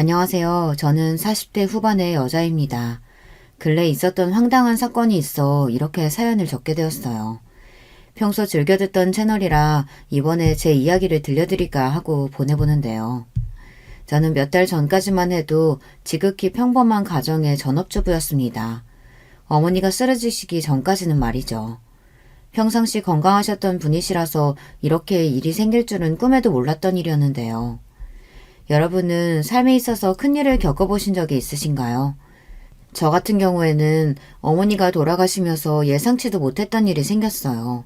안녕하세요. 저는 40대 후반의 여자입니다. 근래 있었던 황당한 사건이 있어 이렇게 사연을 적게 되었어요. 평소 즐겨 듣던 채널이라 이번에 제 이야기를 들려드릴까 하고 보내보는데요. 저는 몇 달 전까지만 해도 지극히 평범한 가정의 전업주부였습니다. 어머니가 쓰러지시기 전까지는 말이죠. 평상시 건강하셨던 분이시라서 이렇게 일이 생길 줄은 꿈에도 몰랐던 일이었는데요. 여러분은 삶에 있어서 큰일을 겪어보신 적이 있으신가요? 저 같은 경우에는 어머니가 돌아가시면서 예상치도 못했던 일이 생겼어요.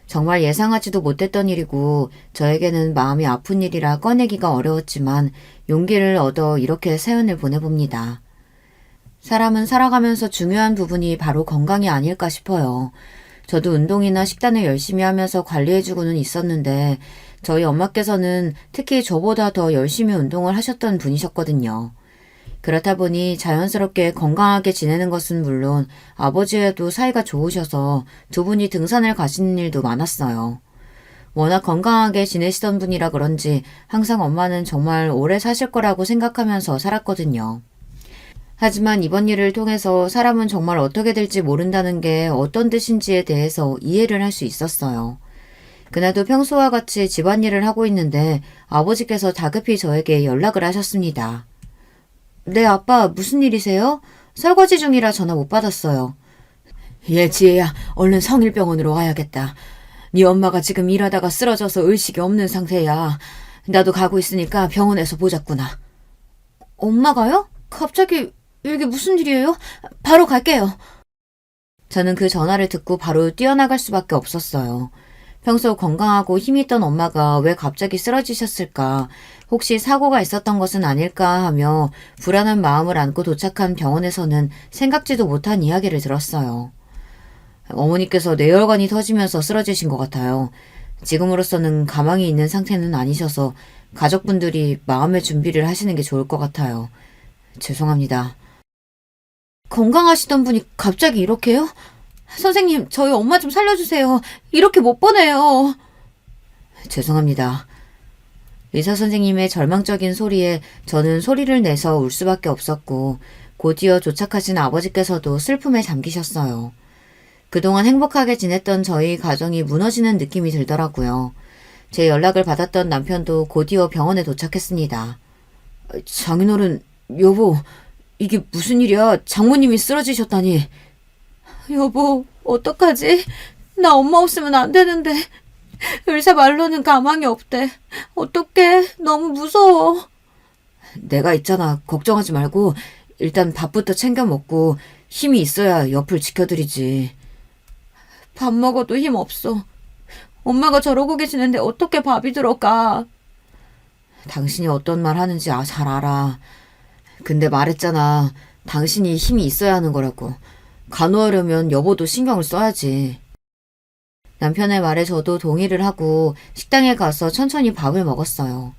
정말 예상하지도 못했던 일이고 저에게는 마음이 아픈 일이라 꺼내기가 어려웠지만 용기를 얻어 이렇게 사연을 보내봅니다. 사람은 살아가면서 중요한 부분이 바로 건강이 아닐까 싶어요. 저도 운동이나 식단을 열심히 하면서 관리해주고는 있었는데 저희 엄마께서는 특히 저보다 더 열심히 운동을 하셨던 분이셨거든요. 그렇다 보니 자연스럽게 건강하게 지내는 것은 물론 아버지와도 사이가 좋으셔서 두 분이 등산을 가시는 일도 많았어요. 워낙 건강하게 지내시던 분이라 그런지 항상 엄마는 정말 오래 사실 거라고 생각하면서 살았거든요. 하지만 이번 일을 통해서 사람은 정말 어떻게 될지 모른다는 게 어떤 뜻인지에 대해서 이해를 할 수 있었어요. 그날도 평소와 같이 집안일을 하고 있는데 아버지께서 다급히 저에게 연락을 하셨습니다. 네, 아빠, 무슨 일이세요? 설거지 중이라 전화 못 받았어요. 지혜야, 얼른 성일병원으로 와야겠다. 네 엄마가 지금 일하다가 쓰러져서 의식이 없는 상태야. 나도 가고 있으니까 병원에서 보자꾸나. 엄마가요? 갑자기 이게 무슨 일이에요? 바로 갈게요. 저는 그 전화를 듣고 바로 뛰어나갈 수밖에 없었어요. 평소 건강하고 힘이 있던 엄마가 왜 갑자기 쓰러지셨을까? 혹시 사고가 있었던 것은 아닐까 하며 불안한 마음을 안고 도착한 병원에서는 생각지도 못한 이야기를 들었어요. 어머니께서 뇌혈관이 터지면서 쓰러지신 것 같아요. 지금으로서는 가망이 있는 상태는 아니셔서 가족분들이 마음의 준비를 하시는 게 좋을 것 같아요. 죄송합니다. 건강하시던 분이 갑자기 이렇게요? 선생님, 저희 엄마 좀 살려주세요. 이렇게 못 보내요. 죄송합니다. 의사 선생님의 절망적인 소리에 저는 소리를 내서 울 수밖에 없었고 곧이어 도착하신 아버지께서도 슬픔에 잠기셨어요. 그동안 행복하게 지냈던 저희 가정이 무너지는 느낌이 들더라고요. 제 연락을 받았던 남편도 곧이어 병원에 도착했습니다. 장인어른, 여보, 이게 무슨 일이야? 장모님이 쓰러지셨다니. 여보, 어떡하지? 나 엄마 없으면 안 되는데. 의사 말로는 가망이 없대. 어떡해? 너무 무서워. 내가 있잖아. 걱정하지 말고 일단 밥부터 챙겨 먹고 힘이 있어야 옆을 지켜드리지. 밥 먹어도 힘 없어. 엄마가 저러고 계시는데 어떻게 밥이 들어가? 당신이 어떤 말 하는지 잘 알아. 근데 말했잖아. 당신이 힘이 있어야 하는 거라고. 간호하려면 여보도 신경을 써야지. 남편의 말에 저도 동의를 하고 식당에 가서 천천히 밥을 먹었어요.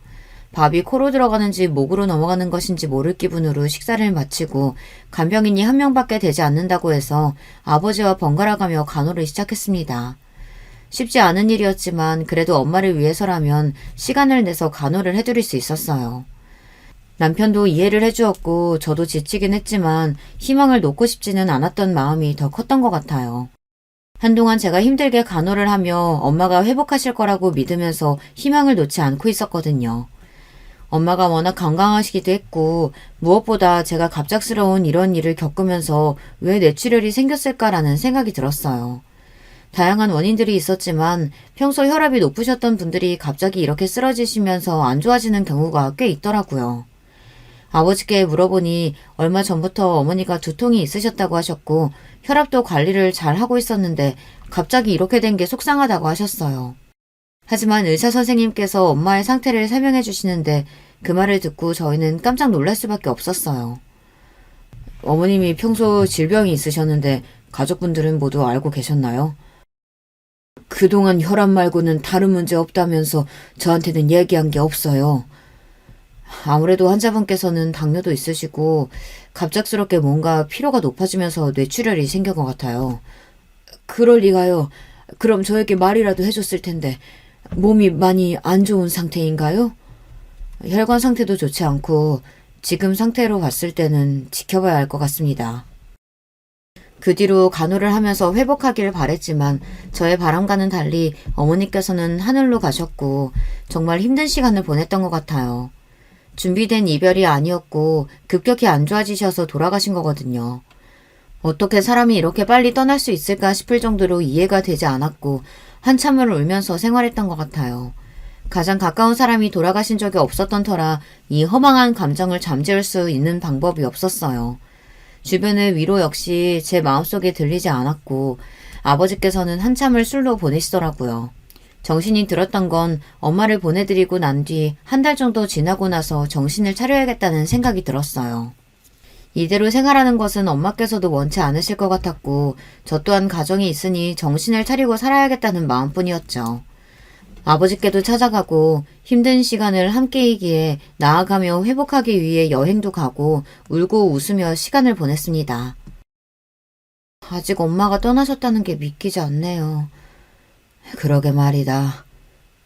밥이 코로 들어가는지 목으로 넘어가는 것인지 모를 기분으로 식사를 마치고 간병인이 한 명밖에 되지 않는다고 해서 아버지와 번갈아가며 간호를 시작했습니다. 쉽지 않은 일이었지만 그래도 엄마를 위해서라면 시간을 내서 간호를 해드릴 수 있었어요. 남편도 이해를 해주었고 저도 지치긴 했지만 희망을 놓고 싶지는 않았던 마음이 더 컸던 것 같아요. 한동안 제가 힘들게 간호를 하며 엄마가 회복하실 거라고 믿으면서 희망을 놓지 않고 있었거든요. 엄마가 워낙 건강하시기도 했고 무엇보다 제가 갑작스러운 이런 일을 겪으면서 왜 뇌출혈이 생겼을까라는 생각이 들었어요. 다양한 원인들이 있었지만 평소 혈압이 높으셨던 분들이 갑자기 이렇게 쓰러지시면서 안 좋아지는 경우가 꽤 있더라고요. 아버지께 물어보니 얼마 전부터 어머니가 두통이 있으셨다고 하셨고 혈압도 관리를 잘 하고 있었는데 갑자기 이렇게 된 게 속상하다고 하셨어요. 하지만 의사 선생님께서 엄마의 상태를 설명해 주시는데 그 말을 듣고 저희는 깜짝 놀랄 수밖에 없었어요. 어머님이 평소 질병이 있으셨는데 가족분들은 모두 알고 계셨나요? 그동안 혈압 말고는 다른 문제 없다면서 저한테는 얘기한 게 없어요. 아무래도 환자분께서는 당뇨도 있으시고 갑작스럽게 뭔가 피로가 높아지면서 뇌출혈이 생긴 것 같아요. 그럴 리가요. 그럼 저에게 말이라도 해줬을 텐데 몸이 많이 안 좋은 상태인가요? 혈관 상태도 좋지 않고 지금 상태로 봤을 때는 지켜봐야 할 것 같습니다. 그 뒤로 간호를 하면서 회복하길 바랬지만 저의 바람과는 달리 어머니께서는 하늘로 가셨고 정말 힘든 시간을 보냈던 것 같아요. 준비된 이별이 아니었고 급격히 안 좋아지셔서 돌아가신 거거든요. 어떻게 사람이 이렇게 빨리 떠날 수 있을까 싶을 정도로 이해가 되지 않았고 한참을 울면서 생활했던 것 같아요. 가장 가까운 사람이 돌아가신 적이 없었던 터라 이 허망한 감정을 잠재울 수 있는 방법이 없었어요. 주변의 위로 역시 제 마음속에 들리지 않았고 아버지께서는 한참을 술로 보내시더라고요. 정신이 들었던 건 엄마를 보내드리고 난 뒤 한 달 정도 지나고 나서 정신을 차려야겠다는 생각이 들었어요. 이대로 생활하는 것은 엄마께서도 원치 않으실 것 같았고 저 또한 가정이 있으니 정신을 차리고 살아야겠다는 마음뿐이었죠. 아버지께도 찾아가고 힘든 시간을 함께이기에 나아가며 회복하기 위해 여행도 가고 울고 웃으며 시간을 보냈습니다. 아직 엄마가 떠나셨다는 게 믿기지 않네요. 그러게 말이다.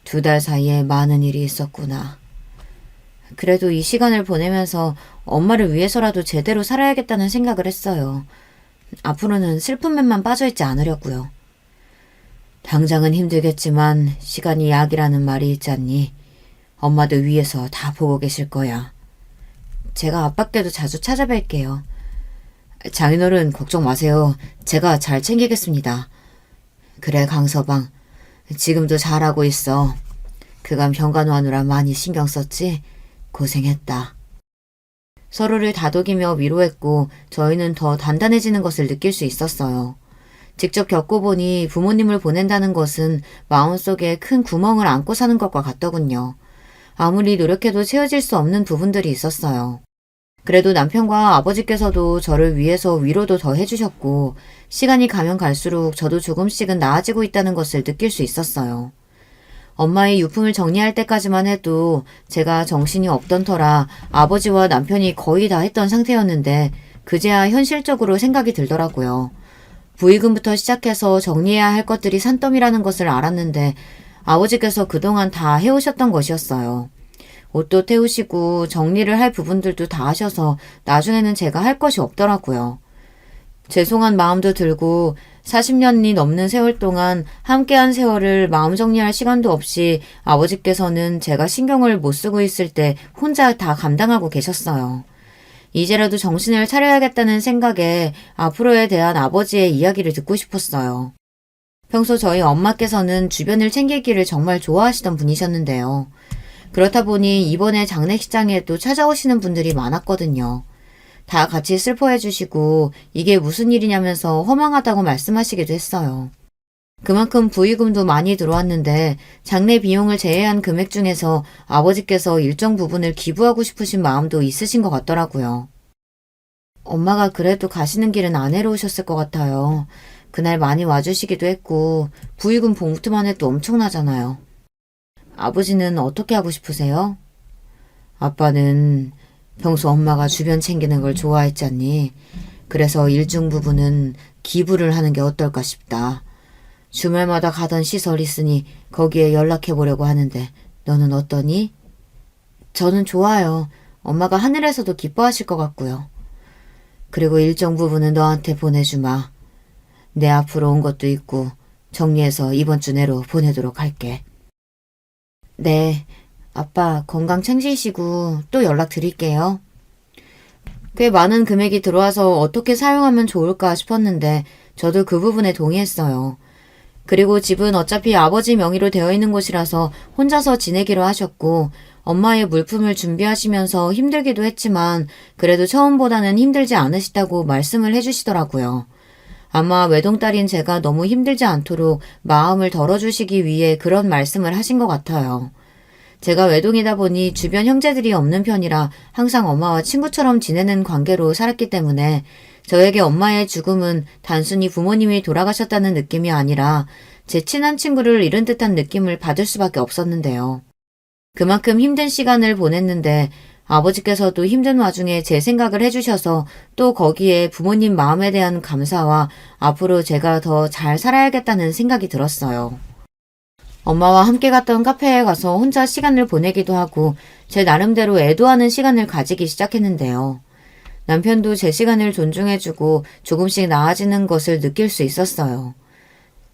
2달 사이에 많은 일이 있었구나. 그래도 이 시간을 보내면서 엄마를 위해서라도 제대로 살아야겠다는 생각을 했어요. 앞으로는 슬픔에만 빠져있지 않으려고요. 당장은 힘들겠지만 시간이 약이라는 말이 있잖니. 엄마도 위에서 다 보고 계실 거야. 제가 아빠께도 자주 찾아뵐게요. 장인어른 걱정 마세요. 제가 잘 챙기겠습니다. 그래 강서방. 지금도 잘하고 있어. 그간 병간호하느라 많이 신경 썼지? 고생했다. 서로를 다독이며 위로했고 저희는 더 단단해지는 것을 느낄 수 있었어요. 직접 겪어보니 부모님을 보낸다는 것은 마음속에 큰 구멍을 안고 사는 것과 같더군요. 아무리 노력해도 채워질 수 없는 부분들이 있었어요. 그래도 남편과 아버지께서도 저를 위해서 위로도 더 해주셨고 시간이 가면 갈수록 저도 조금씩은 나아지고 있다는 것을 느낄 수 있었어요. 엄마의 유품을 정리할 때까지만 해도 제가 정신이 없던 터라 아버지와 남편이 거의 다 했던 상태였는데 그제야 현실적으로 생각이 들더라고요. 부의금부터 시작해서 정리해야 할 것들이 산더미라는 것을 알았는데 아버지께서 그동안 다 해오셨던 것이었어요. 옷도 태우시고 정리를 할 부분들도 다 하셔서 나중에는 제가 할 것이 없더라고요. 죄송한 마음도 들고 40년이 넘는 세월 동안 함께한 세월을 마음 정리할 시간도 없이 아버지께서는 제가 신경을 못 쓰고 있을 때 혼자 다 감당하고 계셨어요. 이제라도 정신을 차려야겠다는 생각에 앞으로에 대한 아버지의 이야기를 듣고 싶었어요. 평소 저희 엄마께서는 주변을 챙기기를 정말 좋아하시던 분이셨는데요. 그렇다 보니 이번에 장례식장에도 찾아오시는 분들이 많았거든요. 다 같이 슬퍼해 주시고 이게 무슨 일이냐면서 허망하다고 말씀하시기도 했어요. 그만큼 부의금도 많이 들어왔는데 장례 비용을 제외한 금액 중에서 아버지께서 일정 부분을 기부하고 싶으신 마음도 있으신 것 같더라고요. 엄마가 그래도 가시는 길은 안 해로우셨을 것 같아요. 그날 많이 와주시기도 했고 부의금 봉투만 해도 엄청나잖아요. 아버지는 어떻게 하고 싶으세요? 아빠는 평소 엄마가 주변 챙기는 걸 좋아했잖니. 그래서 일중 부분은 기부를 하는 게 어떨까 싶다. 주말마다 가던 시설 있으니 거기에 연락해 보려고 하는데 너는 어떠니? 저는 좋아요. 엄마가 하늘에서도 기뻐하실 것 같고요. 그리고 일정 부분은 너한테 보내주마. 내 앞으로 온 것도 있고 정리해서 이번 주 내로 보내도록 할게. 네, 아빠 건강 챙기시고 또 연락드릴게요. 꽤 많은 금액이 들어와서 어떻게 사용하면 좋을까 싶었는데 저도 그 부분에 동의했어요. 그리고 집은 어차피 아버지 명의로 되어 있는 곳이라서 혼자서 지내기로 하셨고 엄마의 물품을 준비하시면서 힘들기도 했지만 그래도 처음보다는 힘들지 않으시다고 말씀을 해주시더라고요. 아마 외동딸인 제가 너무 힘들지 않도록 마음을 덜어주시기 위해 그런 말씀을 하신 것 같아요. 제가 외동이다 보니 주변 형제들이 없는 편이라 항상 엄마와 친구처럼 지내는 관계로 살았기 때문에 저에게 엄마의 죽음은 단순히 부모님이 돌아가셨다는 느낌이 아니라 제 친한 친구를 잃은 듯한 느낌을 받을 수밖에 없었는데요. 그만큼 힘든 시간을 보냈는데 아버지께서도 힘든 와중에 제 생각을 해주셔서 또 거기에 부모님 마음에 대한 감사와 앞으로 제가 더 잘 살아야겠다는 생각이 들었어요. 엄마와 함께 갔던 카페에 가서 혼자 시간을 보내기도 하고 제 나름대로 애도하는 시간을 가지기 시작했는데요. 남편도 제 시간을 존중해주고 조금씩 나아지는 것을 느낄 수 있었어요.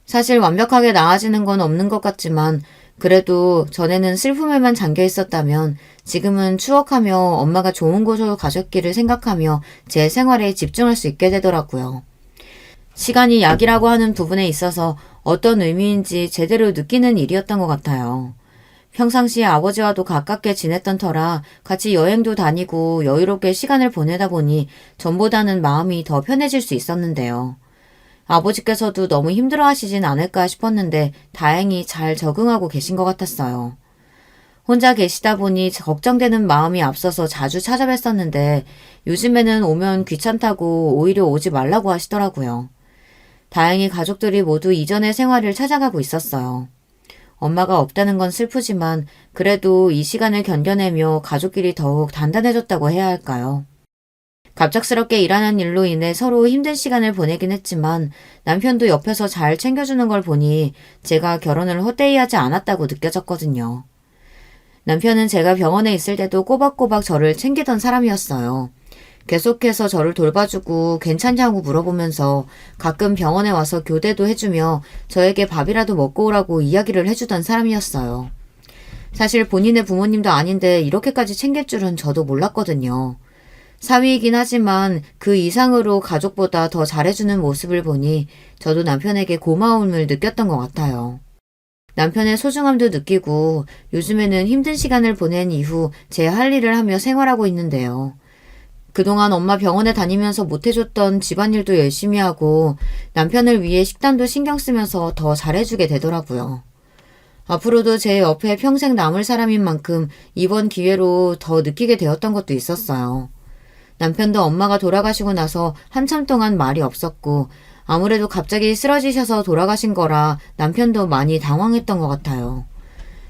사실 완벽하게 나아지는 건 없는 것 같지만 그래도 전에는 슬픔에만 잠겨 있었다면 지금은 추억하며 엄마가 좋은 곳으로 가셨기를 생각하며 제 생활에 집중할 수 있게 되더라고요. 시간이 약이라고 하는 부분에 있어서 어떤 의미인지 제대로 느끼는 일이었던 것 같아요. 평상시에 아버지와도 가깝게 지냈던 터라 같이 여행도 다니고 여유롭게 시간을 보내다 보니 전보다는 마음이 더 편해질 수 있었는데요. 아버지께서도 너무 힘들어 하시진 않을까 싶었는데 다행히 잘 적응하고 계신 것 같았어요. 혼자 계시다 보니 걱정되는 마음이 앞서서 자주 찾아뵀었는데 요즘에는 오면 귀찮다고 오히려 오지 말라고 하시더라고요. 다행히 가족들이 모두 이전의 생활을 찾아가고 있었어요. 엄마가 없다는 건 슬프지만 그래도 이 시간을 견뎌내며 가족끼리 더욱 단단해졌다고 해야 할까요? 갑작스럽게 일하는 일로 인해 서로 힘든 시간을 보내긴 했지만 남편도 옆에서 잘 챙겨주는 걸 보니 제가 결혼을 헛되이 하지 않았다고 느껴졌거든요. 남편은 제가 병원에 있을 때도 꼬박꼬박 저를 챙기던 사람이었어요. 계속해서 저를 돌봐주고 괜찮냐고 물어보면서 가끔 병원에 와서 교대도 해주며 저에게 밥이라도 먹고 오라고 이야기를 해주던 사람이었어요. 사실 본인의 부모님도 아닌데 이렇게까지 챙길 줄은 저도 몰랐거든요. 사위이긴 하지만 그 이상으로 가족보다 더 잘해주는 모습을 보니 저도 남편에게 고마움을 느꼈던 것 같아요. 남편의 소중함도 느끼고 요즘에는 힘든 시간을 보낸 이후 제 할 일을 하며 생활하고 있는데요. 그동안 엄마 병원에 다니면서 못해줬던 집안일도 열심히 하고 남편을 위해 식단도 신경 쓰면서 더 잘해주게 되더라고요. 앞으로도 제 옆에 평생 남을 사람인 만큼 이번 기회로 더 느끼게 되었던 것도 있었어요. 남편도 엄마가 돌아가시고 나서 한참 동안 말이 없었고 아무래도 갑자기 쓰러지셔서 돌아가신 거라 남편도 많이 당황했던 것 같아요.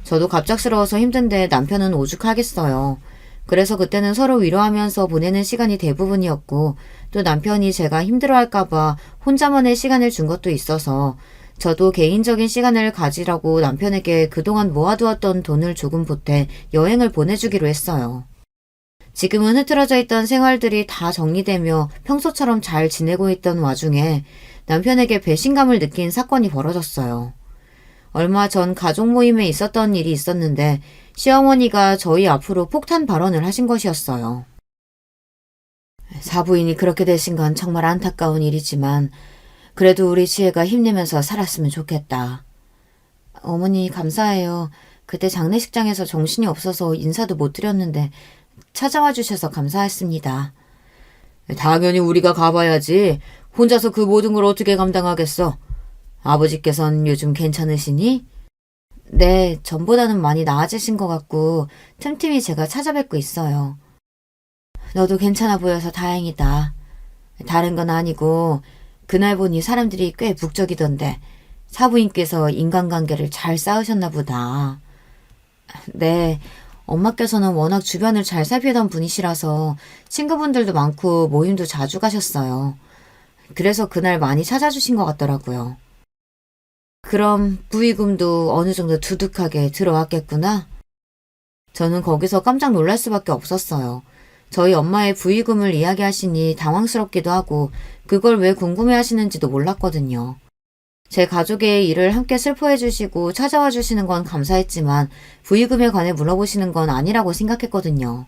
저도 갑작스러워서 힘든데 남편은 오죽하겠어요. 그래서 그때는 서로 위로하면서 보내는 시간이 대부분이었고 또 남편이 제가 힘들어할까봐 혼자만의 시간을 준 것도 있어서 저도 개인적인 시간을 가지라고 남편에게 그동안 모아두었던 돈을 조금 보태 여행을 보내주기로 했어요. 지금은 흐트러져 있던 생활들이 다 정리되며 평소처럼 잘 지내고 있던 와중에 남편에게 배신감을 느낀 사건이 벌어졌어요. 얼마 전 가족 모임에 있었던 일이 있었는데 시어머니가 저희 앞으로 폭탄 발언을 하신 것이었어요. 사부인이 그렇게 되신 건 정말 안타까운 일이지만 그래도 우리 지혜가 힘내면서 살았으면 좋겠다. 어머니 감사해요. 그때 장례식장에서 정신이 없어서 인사도 못 드렸는데 찾아와 주셔서 감사했습니다. 당연히 우리가 가봐야지. 혼자서 그 모든 걸 어떻게 감당하겠어? 아버지께선 요즘 괜찮으시니? 네, 전보다는 많이 나아지신 것 같고 틈틈이 제가 찾아뵙고 있어요. 너도 괜찮아 보여서 다행이다. 다른 건 아니고 그날 보니 사람들이 꽤 북적이던데 사부인께서 인간관계를 잘 쌓으셨나 보다. 네, 엄마께서는 워낙 주변을 잘 살피던 분이시라서 친구분들도 많고 모임도 자주 가셨어요. 그래서 그날 많이 찾아주신 것 같더라고요. 그럼 부의금도 어느 정도 두둑하게 들어왔겠구나? 저는 거기서 깜짝 놀랄 수밖에 없었어요. 저희 엄마의 부의금을 이야기하시니 당황스럽기도 하고 그걸 왜 궁금해 하시는지도 몰랐거든요. 제 가족의 일을 함께 슬퍼해 주시고 찾아와 주시는 건 감사했지만 부의금에 관해 물어보시는 건 아니라고 생각했거든요.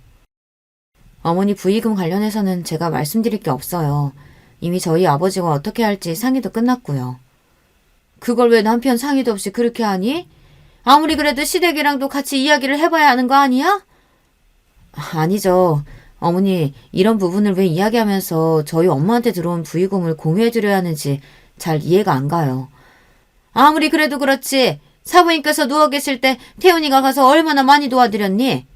어머니 부의금 관련해서는 제가 말씀드릴 게 없어요. 이미 저희 아버지가 어떻게 할지 상의도 끝났고요. 그걸 왜 남편 상의도 없이 그렇게 하니? 아무리 그래도 시댁이랑도 같이 이야기를 해봐야 하는 거 아니야? 아니죠. 어머니, 이런 부분을 왜 이야기하면서 저희 엄마한테 들어온 부의금을 공유해드려야 하는지 잘 이해가 안 가요. 아무리 그래도 그렇지. 사부인께서 누워 계실 때 태훈이가 가서 얼마나 많이 도와드렸니?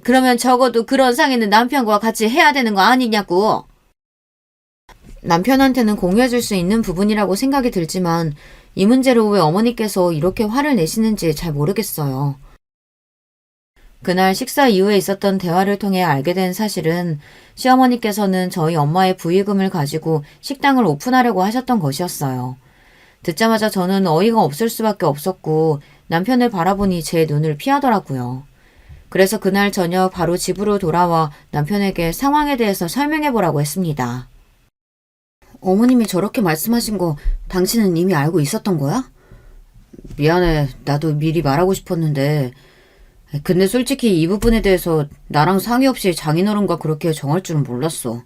그러면 적어도 그런 상의는 남편과 같이 해야 되는 거 아니냐고. 남편한테는 공유해줄 수 있는 부분이라고 생각이 들지만 이 문제로 왜 어머니께서 이렇게 화를 내시는지 잘 모르겠어요. 그날 식사 이후에 있었던 대화를 통해 알게 된 사실은 시어머니께서는 저희 엄마의 부의금을 가지고 식당을 오픈하려고 하셨던 것이었어요. 듣자마자 저는 어이가 없을 수밖에 없었고 남편을 바라보니 제 눈을 피하더라고요. 그래서 그날 저녁 바로 집으로 돌아와 남편에게 상황에 대해서 설명해보라고 했습니다. 어머님이 저렇게 말씀하신 거 당신은 이미 알고 있었던 거야? 미안해. 나도 미리 말하고 싶었는데. 근데 솔직히 이 부분에 대해서 나랑 상의 없이 장인어른과 그렇게 정할 줄은 몰랐어.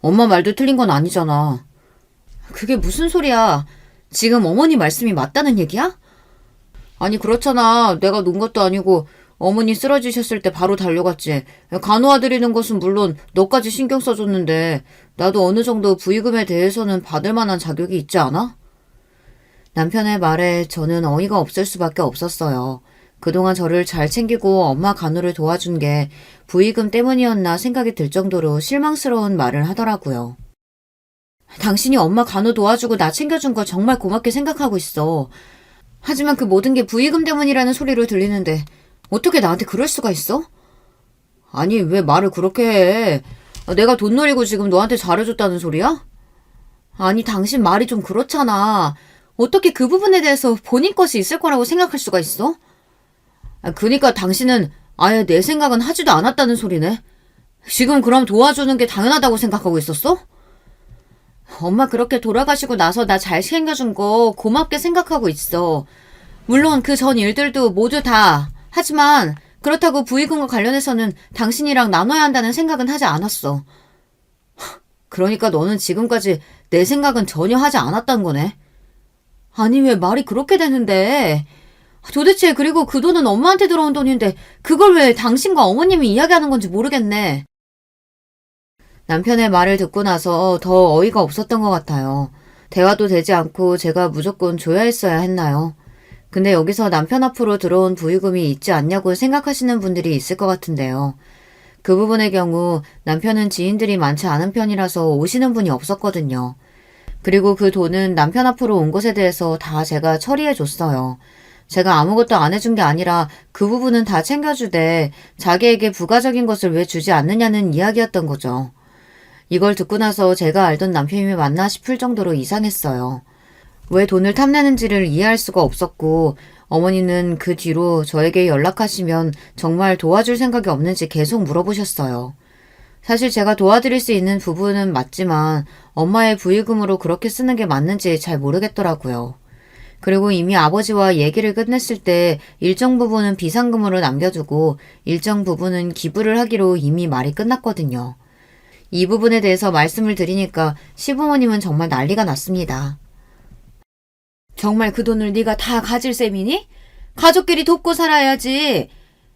엄마 말도 틀린 건 아니잖아. 그게 무슨 소리야? 지금 어머니 말씀이 맞다는 얘기야? 아니 그렇잖아. 내가 논 것도 아니고 어머니 쓰러지셨을 때 바로 달려갔지. 간호해드리는 것은 물론 너까지 신경 써줬는데 나도 어느 정도 부의금에 대해서는 받을 만한 자격이 있지 않아? 남편의 말에 저는 어이가 없을 수밖에 없었어요. 그동안 저를 잘 챙기고 엄마 간호를 도와준 게 부의금 때문이었나 생각이 들 정도로 실망스러운 말을 하더라고요. 당신이 엄마 간호 도와주고 나 챙겨준 거 정말 고맙게 생각하고 있어. 하지만 그 모든 게 부의금 때문이라는 소리로 들리는데 어떻게 나한테 그럴 수가 있어? 아니 왜 말을 그렇게 해? 내가 돈 노리고 지금 너한테 잘해줬다는 소리야? 아니 당신 말이 좀 그렇잖아. 어떻게 그 부분에 대해서 본인 것이 있을 거라고 생각할 수가 있어? 그니까 당신은 아예 내 생각은 하지도 않았다는 소리네. 지금 그럼 도와주는 게 당연하다고 생각하고 있었어? 엄마 그렇게 돌아가시고 나서 나 잘 챙겨준 거 고맙게 생각하고 있어. 물론 그 전 일들도 모두 다. 하지만 그렇다고 부의금과 관련해서는 당신이랑 나눠야 한다는 생각은 하지 않았어. 그러니까 너는 지금까지 내 생각은 전혀 하지 않았다는 거네. 아니 왜 말이 그렇게 되는데. 도대체 그리고 그 돈은 엄마한테 들어온 돈인데 그걸 왜 당신과 어머님이 이야기하는 건지 모르겠네. 남편의 말을 듣고 나서 더 어이가 없었던 것 같아요. 대화도 되지 않고 제가 무조건 줘야 했어야 했나요? 근데 여기서 남편 앞으로 들어온 부의금이 있지 않냐고 생각하시는 분들이 있을 것 같은데요. 그 부분의 경우 남편은 지인들이 많지 않은 편이라서 오시는 분이 없었거든요. 그리고 그 돈은 남편 앞으로 온 것에 대해서 다 제가 처리해 줬어요. 제가 아무것도 안 해준 게 아니라 그 부분은 다 챙겨주되 자기에게 부가적인 것을 왜 주지 않느냐는 이야기였던 거죠. 이걸 듣고 나서 제가 알던 남편이 맞나 싶을 정도로 이상했어요. 왜 돈을 탐내는지를 이해할 수가 없었고 어머니는 그 뒤로 저에게 연락하시면 정말 도와줄 생각이 없는지 계속 물어보셨어요. 사실 제가 도와드릴 수 있는 부분은 맞지만 엄마의 부의금으로 그렇게 쓰는 게 맞는지 잘 모르겠더라고요. 그리고 이미 아버지와 얘기를 끝냈을 때 일정 부분은 비상금으로 남겨두고 일정 부분은 기부를 하기로 이미 말이 끝났거든요. 이 부분에 대해서 말씀을 드리니까 시부모님은 정말 난리가 났습니다. 정말 그 돈을 네가 다 가질 셈이니? 가족끼리 돕고 살아야지.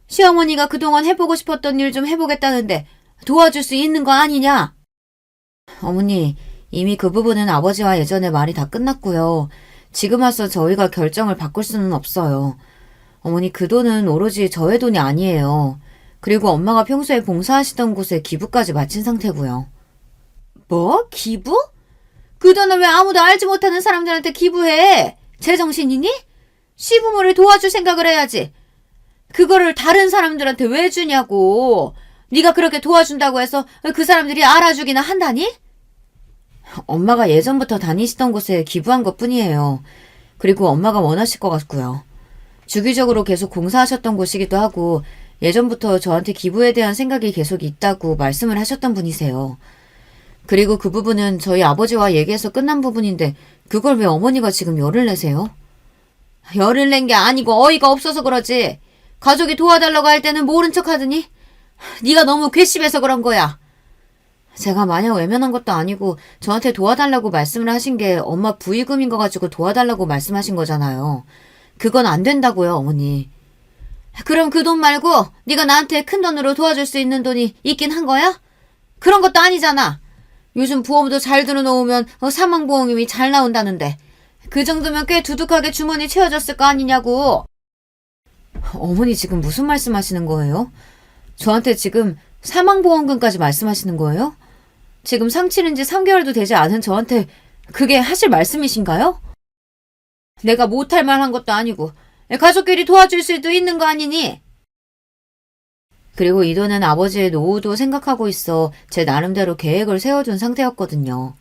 시어머니가 그동안 해보고 싶었던 일 좀 해보겠다는데 도와줄 수 있는 거 아니냐? 어머니, 이미 그 부분은 아버지와 예전에 말이 다 끝났고요. 지금 와서 저희가 결정을 바꿀 수는 없어요. 어머니, 그 돈은 오로지 저의 돈이 아니에요. 그리고 엄마가 평소에 봉사하시던 곳에 기부까지 마친 상태고요. 뭐? 기부? 그 돈을 왜 아무도 알지 못하는 사람들한테 기부해? 제정신이니? 시부모를 도와줄 생각을 해야지. 그거를 다른 사람들한테 왜 주냐고. 네가 그렇게 도와준다고 해서 그 사람들이 알아주기나 한다니? 엄마가 예전부터 다니시던 곳에 기부한 것뿐이에요. 그리고 엄마가 원하실 것 같고요. 주기적으로 계속 공사하셨던 곳이기도 하고 예전부터 저한테 기부에 대한 생각이 계속 있다고 말씀을 하셨던 분이세요. 그리고 그 부분은 저희 아버지와 얘기해서 끝난 부분인데 그걸 왜 어머니가 지금 열을 내세요? 열을 낸 게 아니고 어이가 없어서 그러지. 가족이 도와달라고 할 때는 모른 척 하더니 네가 너무 괘씸해서 그런 거야. 제가 마냥 외면한 것도 아니고 저한테 도와달라고 말씀을 하신 게 엄마 부의금인 거 가지고 도와달라고 말씀하신 거잖아요. 그건 안 된다고요, 어머니. 그럼 그 돈 말고 네가 나한테 큰 돈으로 도와줄 수 있는 돈이 있긴 한 거야? 그런 것도 아니잖아. 요즘 보험도 잘 들어놓으면 사망보험금이 잘 나온다는데 그 정도면 꽤 두둑하게 주머니 채워졌을 거 아니냐고. 어머니 지금 무슨 말씀하시는 거예요? 저한테 지금 사망보험금까지 말씀하시는 거예요? 지금 상 치른 지 3개월도 되지 않은 저한테 그게 하실 말씀이신가요? 내가 못할 말 한 것도 아니고 가족끼리 도와줄 수도 있는 거 아니니? 그리고 이 돈은 아버지의 노후도 생각하고 있어 제 나름대로 계획을 세워둔 상태였거든요.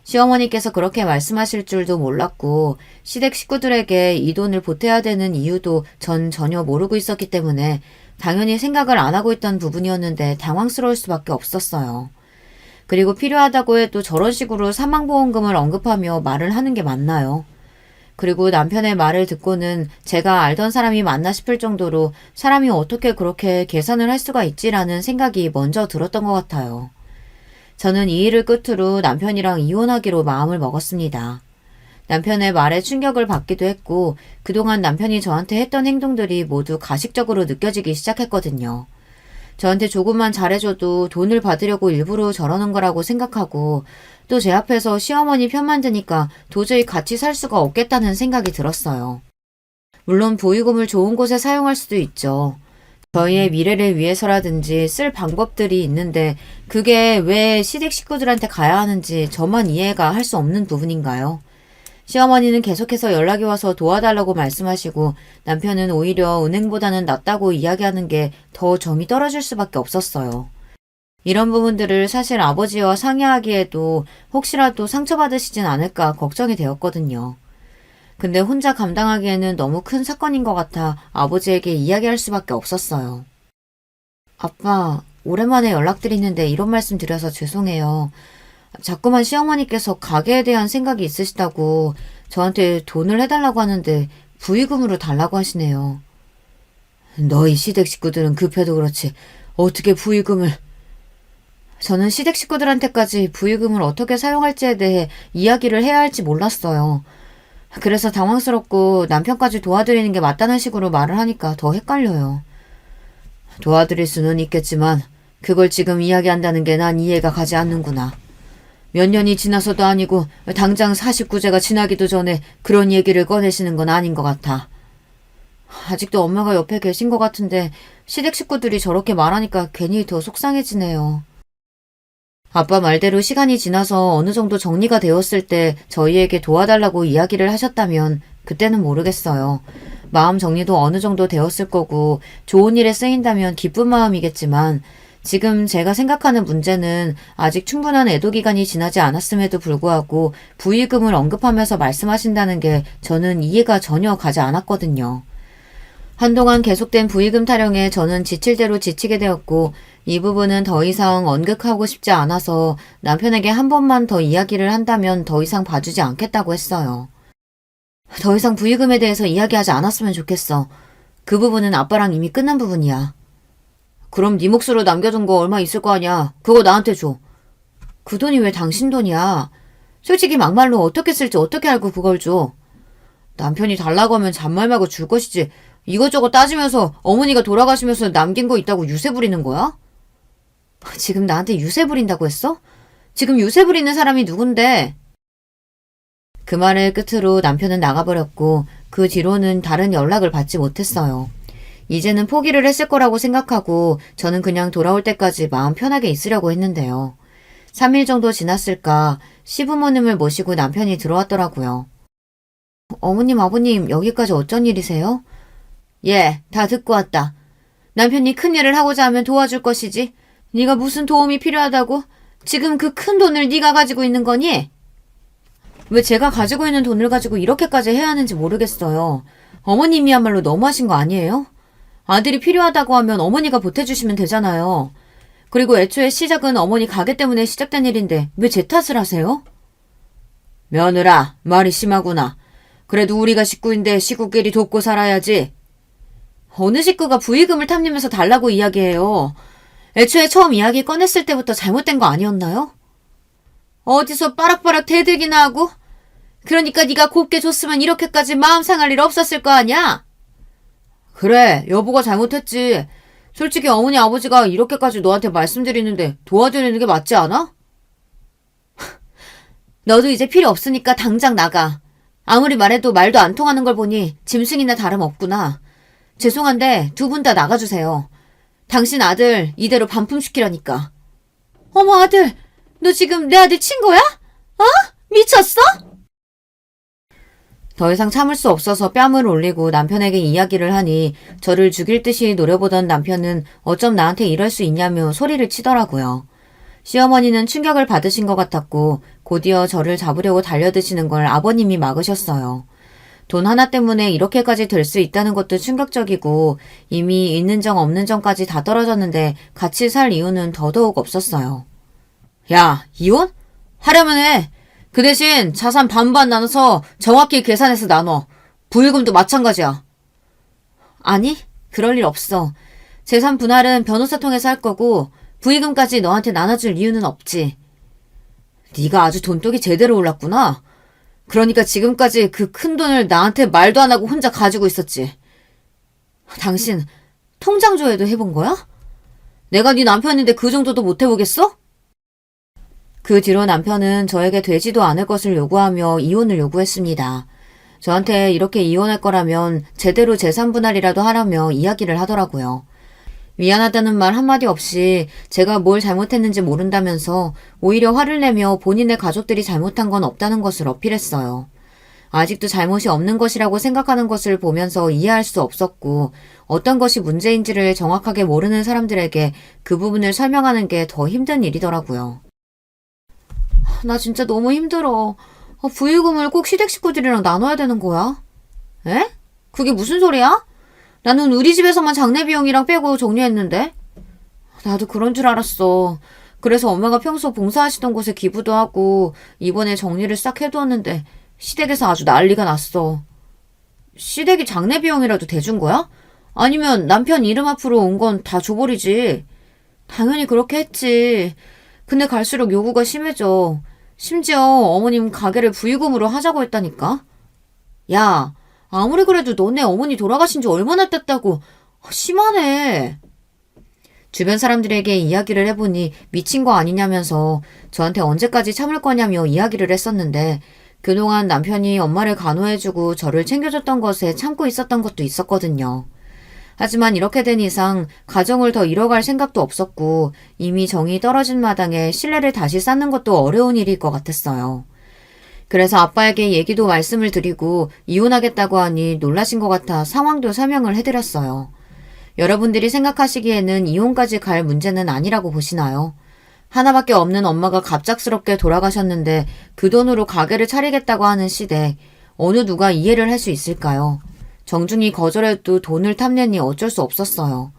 시어머니께서 그렇게 말씀하실 줄도 몰랐고 시댁 식구들에게 이 돈을 보태야 되는 이유도 전 전혀 모르고 있었기 때문에 당연히 생각을 안 하고 있던 부분이었는데 당황스러울 수밖에 없었어요. 그리고 필요하다고 해도 저런 식으로 사망보험금을 언급하며 말을 하는 게 맞나요? 그리고 남편의 말을 듣고는 제가 알던 사람이 맞나 싶을 정도로 사람이 어떻게 그렇게 계산을 할 수가 있지라는 생각이 먼저 들었던 것 같아요. 저는 이 일을 끝으로 남편이랑 이혼하기로 마음을 먹었습니다. 남편의 말에 충격을 받기도 했고 그동안 남편이 저한테 했던 행동들이 모두 가식적으로 느껴지기 시작했거든요. 저한테 조금만 잘해줘도 돈을 받으려고 일부러 저러는 거라고 생각하고 또 제 앞에서 시어머니 편만 드니까 도저히 같이 살 수가 없겠다는 생각이 들었어요. 물론 보육음을 좋은 곳에 사용할 수도 있죠. 저희의 미래를 위해서라든지 쓸 방법들이 있는데 그게 왜 시댁 식구들한테 가야 하는지 저만 이해가 할 수 없는 부분인가요? 시어머니는 계속해서 연락이 와서 도와달라고 말씀하시고 남편은 오히려 은행보다는 낫다고 이야기하는 게 더 정이 떨어질 수밖에 없었어요. 이런 부분들을 사실 아버지와 상의하기에도 혹시라도 상처받으시진 않을까 걱정이 되었거든요. 근데 혼자 감당하기에는 너무 큰 사건인 것 같아 아버지에게 이야기할 수밖에 없었어요. 아빠, 오랜만에 연락드리는데 이런 말씀 드려서 죄송해요. 자꾸만 시어머니께서 가게에 대한 생각이 있으시다고 저한테 돈을 해달라고 하는데 부의금으로 달라고 하시네요. 너희 시댁 식구들은 급해도 그렇지 어떻게 부의금을... 저는 시댁 식구들한테까지 부의금을 어떻게 사용할지에 대해 이야기를 해야 할지 몰랐어요. 그래서 당황스럽고 남편까지 도와드리는 게 맞다는 식으로 말을 하니까 더 헷갈려요. 도와드릴 수는 있겠지만 그걸 지금 이야기한다는 게 난 이해가 가지 않는구나. 몇 년이 지나서도 아니고 당장 49제가 지나기도 전에 그런 얘기를 꺼내시는 건 아닌 것 같아. 아직도 엄마가 옆에 계신 것 같은데 시댁 식구들이 저렇게 말하니까 괜히 더 속상해지네요. 아빠 말대로 시간이 지나서 어느 정도 정리가 되었을 때 저희에게 도와달라고 이야기를 하셨다면 그때는 모르겠어요. 마음 정리도 어느 정도 되었을 거고 좋은 일에 쓰인다면 기쁜 마음이겠지만 지금 제가 생각하는 문제는 아직 충분한 애도 기간이 지나지 않았음에도 불구하고 부의금을 언급하면서 말씀하신다는 게 저는 이해가 전혀 가지 않았거든요. 한동안 계속된 부의금 타령에 저는 지칠 대로 지치게 되었고 이 부분은 더 이상 언급하고 싶지 않아서 남편에게 한 번만 더 이야기를 한다면 더 이상 봐주지 않겠다고 했어요. 더 이상 부의금에 대해서 이야기하지 않았으면 좋겠어. 그 부분은 아빠랑 이미 끝난 부분이야. 그럼 네 몫으로 남겨둔 거 얼마 있을 거 아니야. 그거 나한테 줘. 그 돈이 왜 당신 돈이야. 솔직히 막말로 어떻게 쓸지 어떻게 알고 그걸 줘. 남편이 달라고 하면 잔말 말고 줄 것이지. 이것저것 따지면서 어머니가 돌아가시면서 남긴 거 있다고 유세 부리는 거야? 지금 나한테 유세 부린다고 했어? 지금 유세 부리는 사람이 누군데? 그 말을 끝으로 남편은 나가버렸고 그 뒤로는 다른 연락을 받지 못했어요. 이제는 포기를 했을 거라고 생각하고 저는 그냥 돌아올 때까지 마음 편하게 있으려고 했는데요. 3일 정도 지났을까 시부모님을 모시고 남편이 들어왔더라고요. 어머님, 아버님 여기까지 어쩐 일이세요? 예, 다 듣고 왔다. 남편이 큰일을 하고자 하면 도와줄 것이지. 네가 무슨 도움이 필요하다고? 지금 그 큰 돈을 네가 가지고 있는 거니? 왜 제가 가지고 있는 돈을 가지고 이렇게까지 해야 하는지 모르겠어요. 어머님이야말로 너무하신 거 아니에요? 아들이 필요하다고 하면 어머니가 보태주시면 되잖아요. 그리고 애초에 시작은 어머니 가게 때문에 시작된 일인데 왜 제 탓을 하세요? 며느라, 말이 심하구나. 그래도 우리가 식구인데 식구끼리 돕고 살아야지. 어느 식구가 부의금을 탐내면서 달라고 이야기해요. 애초에 처음 이야기 꺼냈을 때부터 잘못된 거 아니었나요? 어디서 빠락빠락 대들기나 하고? 그러니까 네가 곱게 줬으면 이렇게까지 마음 상할 일 없었을 거 아니야? 그래, 여보가 잘못했지. 솔직히 어머니 아버지가 이렇게까지 너한테 말씀드리는데 도와드리는 게 맞지 않아? 너도 이제 필요 없으니까 당장 나가. 아무리 말해도 말도 안 통하는 걸 보니 짐승이나 다름없구나. 죄송한데 두 분 다 나가주세요. 당신 아들 이대로 반품시키라니까. 어머 아들, 너 지금 내 아들 친 거야? 어? 미쳤어? 더 이상 참을 수 없어서 뺨을 올리고 남편에게 이야기를 하니 저를 죽일 듯이 노려보던 남편은 어쩜 나한테 이럴 수 있냐며 소리를 치더라고요. 시어머니는 충격을 받으신 것 같았고 곧이어 저를 잡으려고 달려드시는 걸 아버님이 막으셨어요. 돈 하나 때문에 이렇게까지 될 수 있다는 것도 충격적이고 이미 있는 정 없는 정까지 다 떨어졌는데 같이 살 이유는 더더욱 없었어요. 야, 이혼? 하려면 해. 그 대신 자산 반반 나눠서 정확히 계산해서 나눠. 부의금도 마찬가지야. 아니, 그럴 일 없어. 재산 분할은 변호사 통해서 할 거고 부의금까지 너한테 나눠줄 이유는 없지. 네가 아주 돈독이 제대로 올랐구나. 그러니까 지금까지 그 큰 돈을 나한테 말도 안 하고 혼자 가지고 있었지. 당신 통장 조회도 해본 거야? 내가 네 남편인데 그 정도도 못 해보겠어? 그 뒤로 남편은 저에게 되지도 않을 것을 요구하며 이혼을 요구했습니다. 저한테 이렇게 이혼할 거라면 제대로 재산 분할이라도 하라며 이야기를 하더라고요. 미안하다는 말 한마디 없이 제가 뭘 잘못했는지 모른다면서 오히려 화를 내며 본인의 가족들이 잘못한 건 없다는 것을 어필했어요. 아직도 잘못이 없는 것이라고 생각하는 것을 보면서 이해할 수 없었고 어떤 것이 문제인지를 정확하게 모르는 사람들에게 그 부분을 설명하는 게 더 힘든 일이더라고요. 나 진짜 너무 힘들어. 부의금을 꼭 시댁 식구들이랑 나눠야 되는 거야? 에? 그게 무슨 소리야? 나는 우리 집에서만 장례 비용이랑 빼고 정리했는데? 나도 그런 줄 알았어. 그래서 엄마가 평소 봉사하시던 곳에 기부도 하고 이번에 정리를 싹 해두었는데 시댁에서 아주 난리가 났어. 시댁이 장례 비용이라도 대준 거야? 아니면 남편 이름 앞으로 온 건 다 줘버리지. 당연히 그렇게 했지. 근데 갈수록 요구가 심해져. 심지어 어머님 가게를 부의금으로 하자고 했다니까? 야, 아무리 그래도 너네 어머니 돌아가신 지 얼마나 됐다고. 심하네. 주변 사람들에게 이야기를 해보니 미친 거 아니냐면서 저한테 언제까지 참을 거냐며 이야기를 했었는데 그동안 남편이 엄마를 간호해주고 저를 챙겨줬던 것에 참고 있었던 것도 있었거든요. 하지만 이렇게 된 이상 가정을 더 이뤄갈 생각도 없었고 이미 정이 떨어진 마당에 신뢰를 다시 쌓는 것도 어려운 일일 것 같았어요. 그래서 아빠에게 얘기도 말씀을 드리고 이혼하겠다고 하니 놀라신 것 같아 상황도 설명을 해드렸어요. 여러분들이 생각하시기에는 이혼까지 갈 문제는 아니라고 보시나요? 하나밖에 없는 엄마가 갑작스럽게 돌아가셨는데 그 돈으로 가게를 차리겠다고 하는 시대, 어느 누가 이해를 할 수 있을까요? 정중히 거절해도 돈을 탐내니 어쩔 수 없었어요.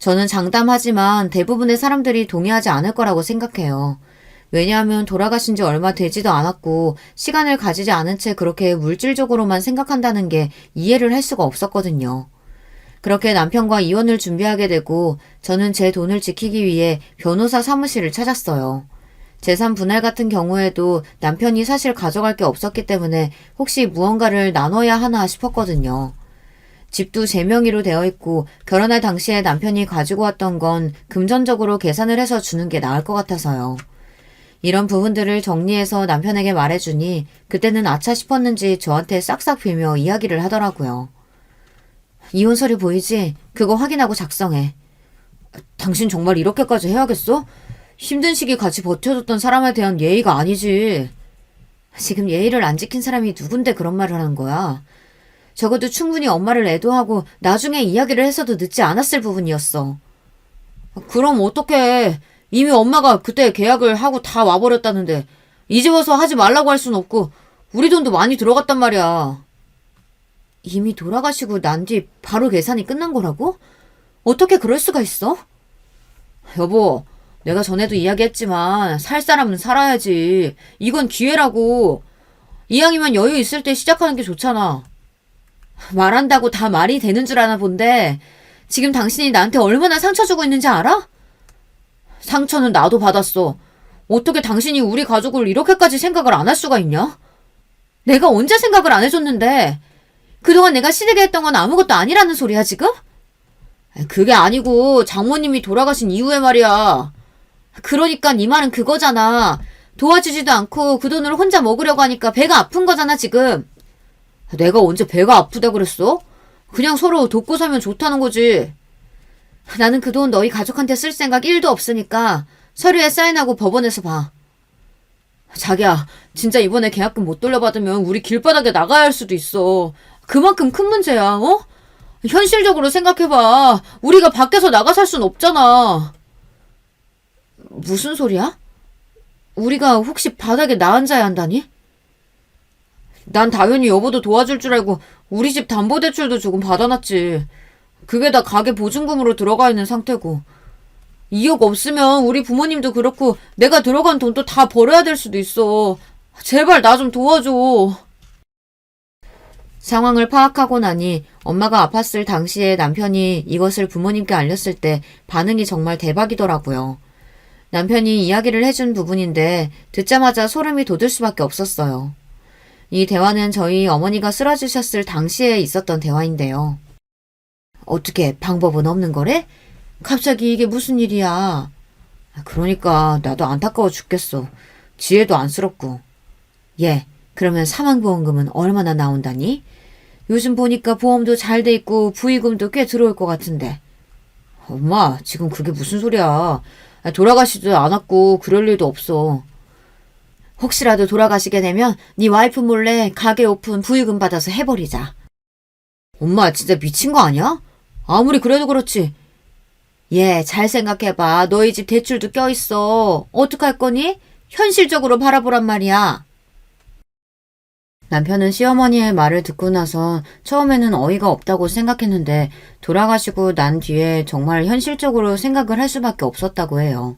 저는 장담하지만 대부분의 사람들이 동의하지 않을 거라고 생각해요. 왜냐하면 돌아가신 지 얼마 되지도 않았고 시간을 가지지 않은 채 그렇게 물질적으로만 생각한다는 게 이해를 할 수가 없었거든요. 그렇게 남편과 이혼을 준비하게 되고 저는 제 돈을 지키기 위해 변호사 사무실을 찾았어요. 재산 분할 같은 경우에도 남편이 사실 가져갈 게 없었기 때문에 혹시 무언가를 나눠야 하나 싶었거든요. 집도 제 명의로 되어 있고 결혼할 당시에 남편이 가지고 왔던 건 금전적으로 계산을 해서 주는 게 나을 것 같아서요. 이런 부분들을 정리해서 남편에게 말해주니 그때는 아차 싶었는지 저한테 싹싹 빌며 이야기를 하더라고요. 이혼 서류 보이지? 그거 확인하고 작성해. 당신 정말 이렇게까지 해야겠어? 힘든 시기 같이 버텨줬던 사람에 대한 예의가 아니지. 지금 예의를 안 지킨 사람이 누군데 그런 말을 하는 거야. 적어도 충분히 엄마를 애도하고 나중에 이야기를 해서도 늦지 않았을 부분이었어. 그럼 어떡해. 이미 엄마가 그때 계약을 하고 다 와버렸다는데 이제 와서 하지 말라고 할 순 없고 우리 돈도 많이 들어갔단 말이야. 이미 돌아가시고 난 뒤 바로 계산이 끝난 거라고? 어떻게 그럴 수가 있어? 여보, 내가 전에도 이야기했지만 살 사람은 살아야지. 이건 기회라고. 이왕이면 여유 있을 때 시작하는 게 좋잖아. 말한다고 다 말이 되는 줄 아나 본데 지금 당신이 나한테 얼마나 상처 주고 있는지 알아? 상처는 나도 받았어. 어떻게 당신이 우리 가족을 이렇게까지 생각을 안 할 수가 있냐? 내가 언제 생각을 안 해줬는데 그동안 내가 시댁에 했던 건 아무것도 아니라는 소리야 지금? 그게 아니고 장모님이 돌아가신 이후에 말이야. 그러니까 네 말은 그거잖아. 도와주지도 않고 그 돈을 혼자 먹으려고 하니까 배가 아픈 거잖아 지금. 내가 언제 배가 아프다 그랬어? 그냥 서로 돕고 살면 좋다는 거지. 나는 그 돈 너희 가족한테 쓸 생각 1도 없으니까 서류에 사인하고 법원에서 봐. 자기야, 진짜 이번에 계약금 못 돌려받으면 우리 길바닥에 나가야 할 수도 있어. 그만큼 큰 문제야, 어? 현실적으로 생각해봐. 우리가 밖에서 나가 살 순 없잖아. 무슨 소리야? 우리가 혹시 바닥에 나앉아야 한다니? 난 당연히 여보도 도와줄 줄 알고 우리 집 담보대출도 조금 받아놨지. 그게 다 가게 보증금으로 들어가 있는 상태고. 2억 없으면 우리 부모님도 그렇고 내가 들어간 돈도 다 벌어야 될 수도 있어. 제발 나 좀 도와줘. 상황을 파악하고 나니 엄마가 아팠을 당시에 남편이 이것을 부모님께 알렸을 때 반응이 정말 대박이더라고요. 남편이 이야기를 해준 부분인데 듣자마자 소름이 돋을 수밖에 없었어요. 이 대화는 저희 어머니가 쓰러지셨을 당시에 있었던 대화인데요. 어떻게 방법은 없는 거래? 갑자기 이게 무슨 일이야? 그러니까 나도 안타까워 죽겠어. 지혜도 안쓰럽고. 예, 그러면 사망보험금은 얼마나 나온다니? 요즘 보니까 보험도 잘 돼 있고 부의금도 꽤 들어올 것 같은데. 엄마, 지금 그게 무슨 소리야. 돌아가시지도 않았고 그럴 일도 없어. 혹시라도 돌아가시게 되면 네 와이프 몰래 가게 오픈 부의금 받아서 해버리자. 엄마 진짜 미친 거 아니야? 아무리 그래도 그렇지. 얘 잘 생각해봐. 너희 집 대출도 껴있어. 어떡할 거니? 현실적으로 바라보란 말이야. 남편은 시어머니의 말을 듣고 나서 처음에는 어이가 없다고 생각했는데 돌아가시고 난 뒤에 정말 현실적으로 생각을 할 수밖에 없었다고 해요.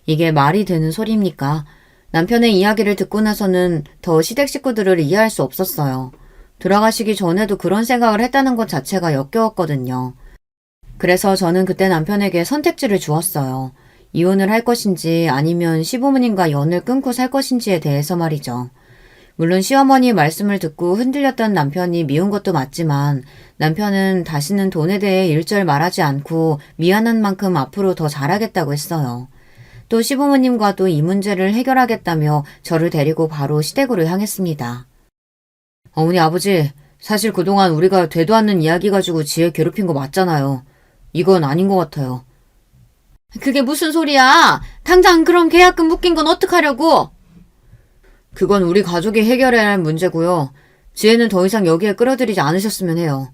이게 말이 되는 소리입니까? 남편의 이야기를 듣고 나서는 더 시댁 식구들을 이해할 수 없었어요. 돌아가시기 전에도 그런 생각을 했다는 것 자체가 역겨웠거든요. 그래서 저는 그때 남편에게 선택지를 주었어요. 이혼을 할 것인지 아니면 시부모님과 연을 끊고 살 것인지에 대해서 말이죠. 물론 시어머니의 말씀을 듣고 흔들렸던 남편이 미운 것도 맞지만 남편은 다시는 돈에 대해 일절 말하지 않고 미안한 만큼 앞으로 더 잘하겠다고 했어요. 또 시부모님과도 이 문제를 해결하겠다며 저를 데리고 바로 시댁으로 향했습니다. 어머니 아버지, 사실 그동안 우리가 되도 않는 이야기 가지고 지혜 괴롭힌 거 맞잖아요. 이건 아닌 것 같아요. 그게 무슨 소리야? 당장 그럼 계약금 묶인 건 어떡하려고? 그건 우리 가족이 해결해야 할 문제고요. 지혜는 더 이상 여기에 끌어들이지 않으셨으면 해요.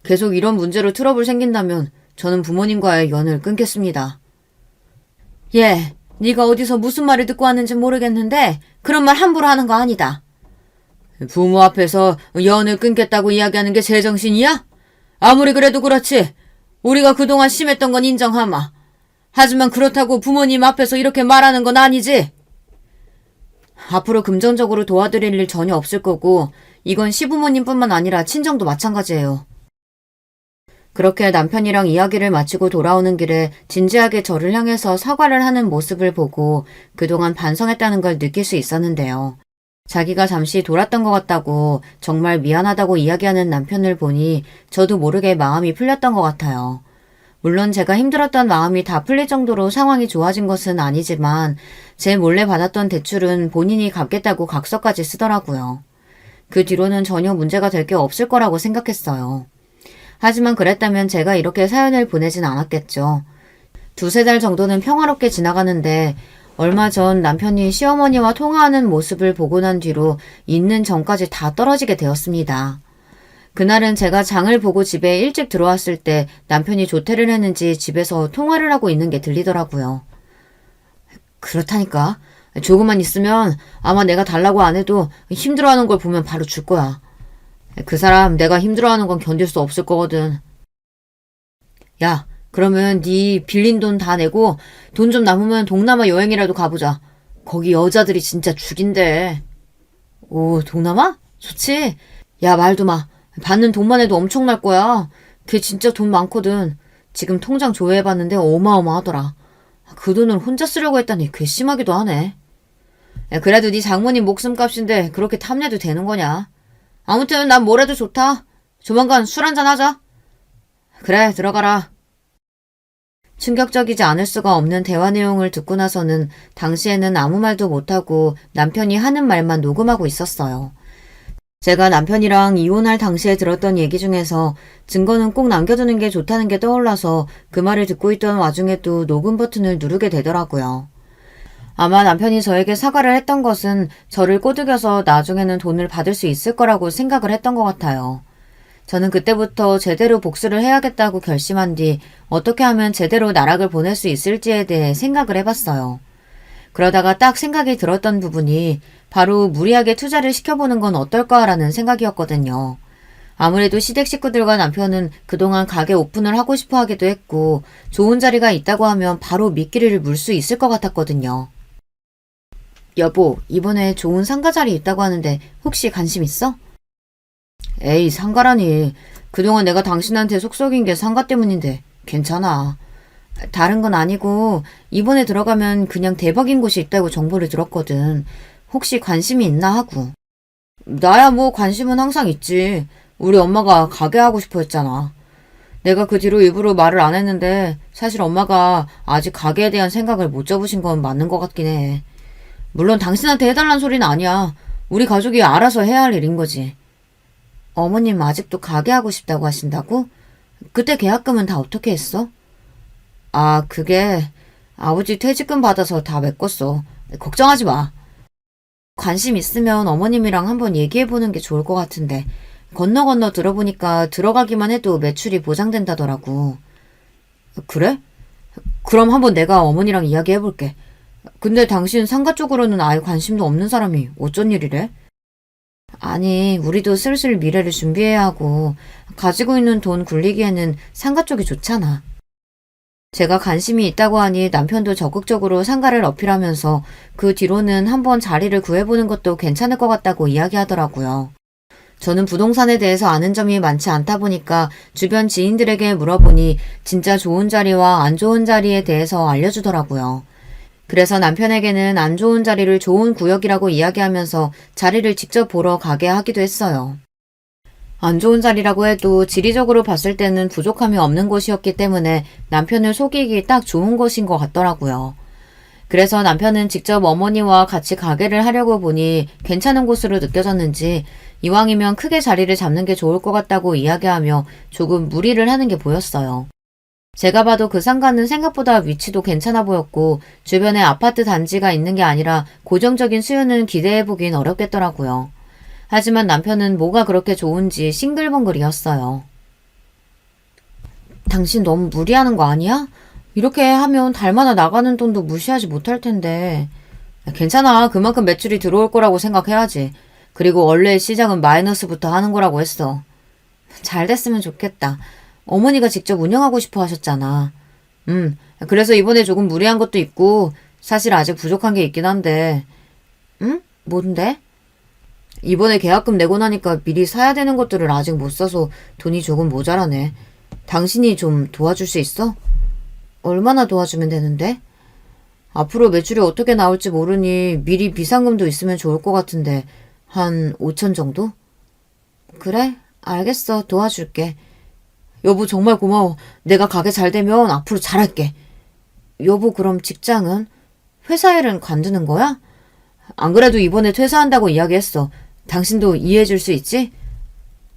계속 이런 문제로 트러블 생긴다면 저는 부모님과의 연을 끊겠습니다. 예, 네가 어디서 무슨 말을 듣고 왔는지 모르겠는데 그런 말 함부로 하는 거 아니다. 부모 앞에서 연을 끊겠다고 이야기하는 게 제정신이야? 아무리 그래도 그렇지. 우리가 그동안 심했던 건 인정하마. 하지만 그렇다고 부모님 앞에서 이렇게 말하는 건 아니지. 앞으로 금전적으로 도와드릴 일 전혀 없을 거고 이건 시부모님뿐만 아니라 친정도 마찬가지예요. 그렇게 남편이랑 이야기를 마치고 돌아오는 길에 진지하게 저를 향해서 사과를 하는 모습을 보고 그동안 반성했다는 걸 느낄 수 있었는데요. 자기가 잠시 돌았던 것 같다고 정말 미안하다고 이야기하는 남편을 보니 저도 모르게 마음이 풀렸던 것 같아요. 물론 제가 힘들었던 마음이 다 풀릴 정도로 상황이 좋아진 것은 아니지만 제 몰래 받았던 대출은 본인이 갚겠다고 각서까지 쓰더라고요. 그 뒤로는 전혀 문제가 될 게 없을 거라고 생각했어요. 하지만 그랬다면 제가 이렇게 사연을 보내진 않았겠죠. 2-3달 정도는 평화롭게 지나가는데 얼마 전 남편이 시어머니와 통화하는 모습을 보고 난 뒤로 있는 정까지 다 떨어지게 되었습니다. 그날은 제가 장을 보고 집에 일찍 들어왔을 때 남편이 조퇴를 했는지 집에서 통화를 하고 있는 게 들리더라고요. 그렇다니까. 조금만 있으면 아마 내가 달라고 안 해도 힘들어하는 걸 보면 바로 줄 거야. 그 사람 내가 힘들어하는 건 견딜 수 없을 거거든. 야, 그러면 네 빌린 돈 다 내고 돈 좀 남으면 동남아 여행이라도 가보자. 거기 여자들이 진짜 죽인대. 오, 동남아? 좋지. 야, 말도 마. 받는 돈만 해도 엄청날 거야. 걔 진짜 돈 많거든. 지금 통장 조회해봤는데 어마어마하더라. 그 돈을 혼자 쓰려고 했다니 괘씸하기도 하네. 야, 그래도 네 장모님 목숨값인데 그렇게 탐내도 되는 거냐. 아무튼 난 뭐래도 좋다. 조만간 술 한잔 하자. 그래, 들어가라. 충격적이지 않을 수가 없는 대화 내용을 듣고 나서는 당시에는 아무 말도 못하고 남편이 하는 말만 녹음하고 있었어요. 제가 남편이랑 이혼할 당시에 들었던 얘기 중에서 증거는 꼭 남겨두는 게 좋다는 게 떠올라서 그 말을 듣고 있던 와중에도 녹음 버튼을 누르게 되더라고요. 아마 남편이 저에게 사과를 했던 것은 저를 꼬드겨서 나중에는 돈을 받을 수 있을 거라고 생각을 했던 것 같아요. 저는 그때부터 제대로 복수를 해야겠다고 결심한 뒤 어떻게 하면 제대로 나락을 보낼 수 있을지에 대해 생각을 해봤어요. 그러다가 딱 생각이 들었던 부분이 바로 무리하게 투자를 시켜보는 건 어떨까라는 생각이었거든요. 아무래도 시댁 식구들과 남편은 그동안 가게 오픈을 하고 싶어 하기도 했고 좋은 자리가 있다고 하면 바로 미끼를 물 수 있을 것 같았거든요. 여보, 이번에 좋은 상가 자리 있다고 하는데 혹시 관심 있어? 에이, 상가라니. 그동안 내가 당신한테 속썩인 게 상가 때문인데 괜찮아. 다른 건 아니고 이번에 들어가면 그냥 대박인 곳이 있다고 정보를 들었거든. 혹시 관심이 있나 하고. 나야 뭐 관심은 항상 있지. 우리 엄마가 가게 하고 싶어 했잖아. 내가 그 뒤로 일부러 말을 안 했는데 사실 엄마가 아직 가게에 대한 생각을 못 접으신 건 맞는 것 같긴 해. 물론 당신한테 해달란 소리는 아니야. 우리 가족이 알아서 해야 할 일인 거지. 어머님 아직도 가게 하고 싶다고 하신다고? 그때 계약금은 다 어떻게 했어? 아, 그게 아버지 퇴직금 받아서 다 메꿨어. 걱정하지 마. 관심 있으면 어머님이랑 한번 얘기해보는 게 좋을 것 같은데 건너 들어보니까 들어가기만 해도 매출이 보장된다더라고. 그래? 그럼 한번 내가 어머니랑 이야기해볼게. 근데 당신 상가 쪽으로는 아예 관심도 없는 사람이 어쩐 일이래? 아니, 우리도 슬슬 미래를 준비해야 하고 가지고 있는 돈 굴리기에는 상가 쪽이 좋잖아. 제가 관심이 있다고 하니 남편도 적극적으로 상가를 어필하면서 그 뒤로는 한번 자리를 구해보는 것도 괜찮을 것 같다고 이야기하더라고요. 저는 부동산에 대해서 아는 점이 많지 않다 보니까 주변 지인들에게 물어보니 진짜 좋은 자리와 안 좋은 자리에 대해서 알려주더라고요. 그래서 남편에게는 안 좋은 자리를 좋은 구역이라고 이야기하면서 자리를 직접 보러 가게 하기도 했어요. 안 좋은 자리라고 해도 지리적으로 봤을 때는 부족함이 없는 곳이었기 때문에 남편을 속이기 딱 좋은 곳인 것 같더라고요. 그래서 남편은 직접 어머니와 같이 가게를 하려고 보니 괜찮은 곳으로 느껴졌는지 이왕이면 크게 자리를 잡는 게 좋을 것 같다고 이야기하며 조금 무리를 하는 게 보였어요. 제가 봐도 그 상가는 생각보다 위치도 괜찮아 보였고 주변에 아파트 단지가 있는 게 아니라 고정적인 수요는 기대해보긴 어렵겠더라고요. 하지만 남편은 뭐가 그렇게 좋은지 싱글벙글이었어요. 당신 너무 무리하는 거 아니야? 이렇게 하면 달마다 나가는 돈도 무시하지 못할 텐데. 괜찮아. 그만큼 매출이 들어올 거라고 생각해야지. 그리고 원래 시작은 마이너스부터 하는 거라고 했어. 잘 됐으면 좋겠다. 어머니가 직접 운영하고 싶어 하셨잖아. 그래서 이번에 조금 무리한 것도 있고 사실 아직 부족한 게 있긴 한데. 응? 뭔데? 이번에 계약금 내고 나니까 미리 사야 되는 것들을 아직 못 사서 돈이 조금 모자라네. 당신이 좀 도와줄 수 있어? 얼마나 도와주면 되는데? 앞으로 매출이 어떻게 나올지 모르니 미리 비상금도 있으면 좋을 것 같은데 한 5천 정도? 그래? 알겠어. 도와줄게. 여보 정말 고마워. 내가 가게 잘 되면 앞으로 잘할게. 여보 그럼 직장은? 회사 일은 관두는 거야? 안 그래도 이번에 퇴사한다고 이야기했어. 당신도 이해해줄 수 있지?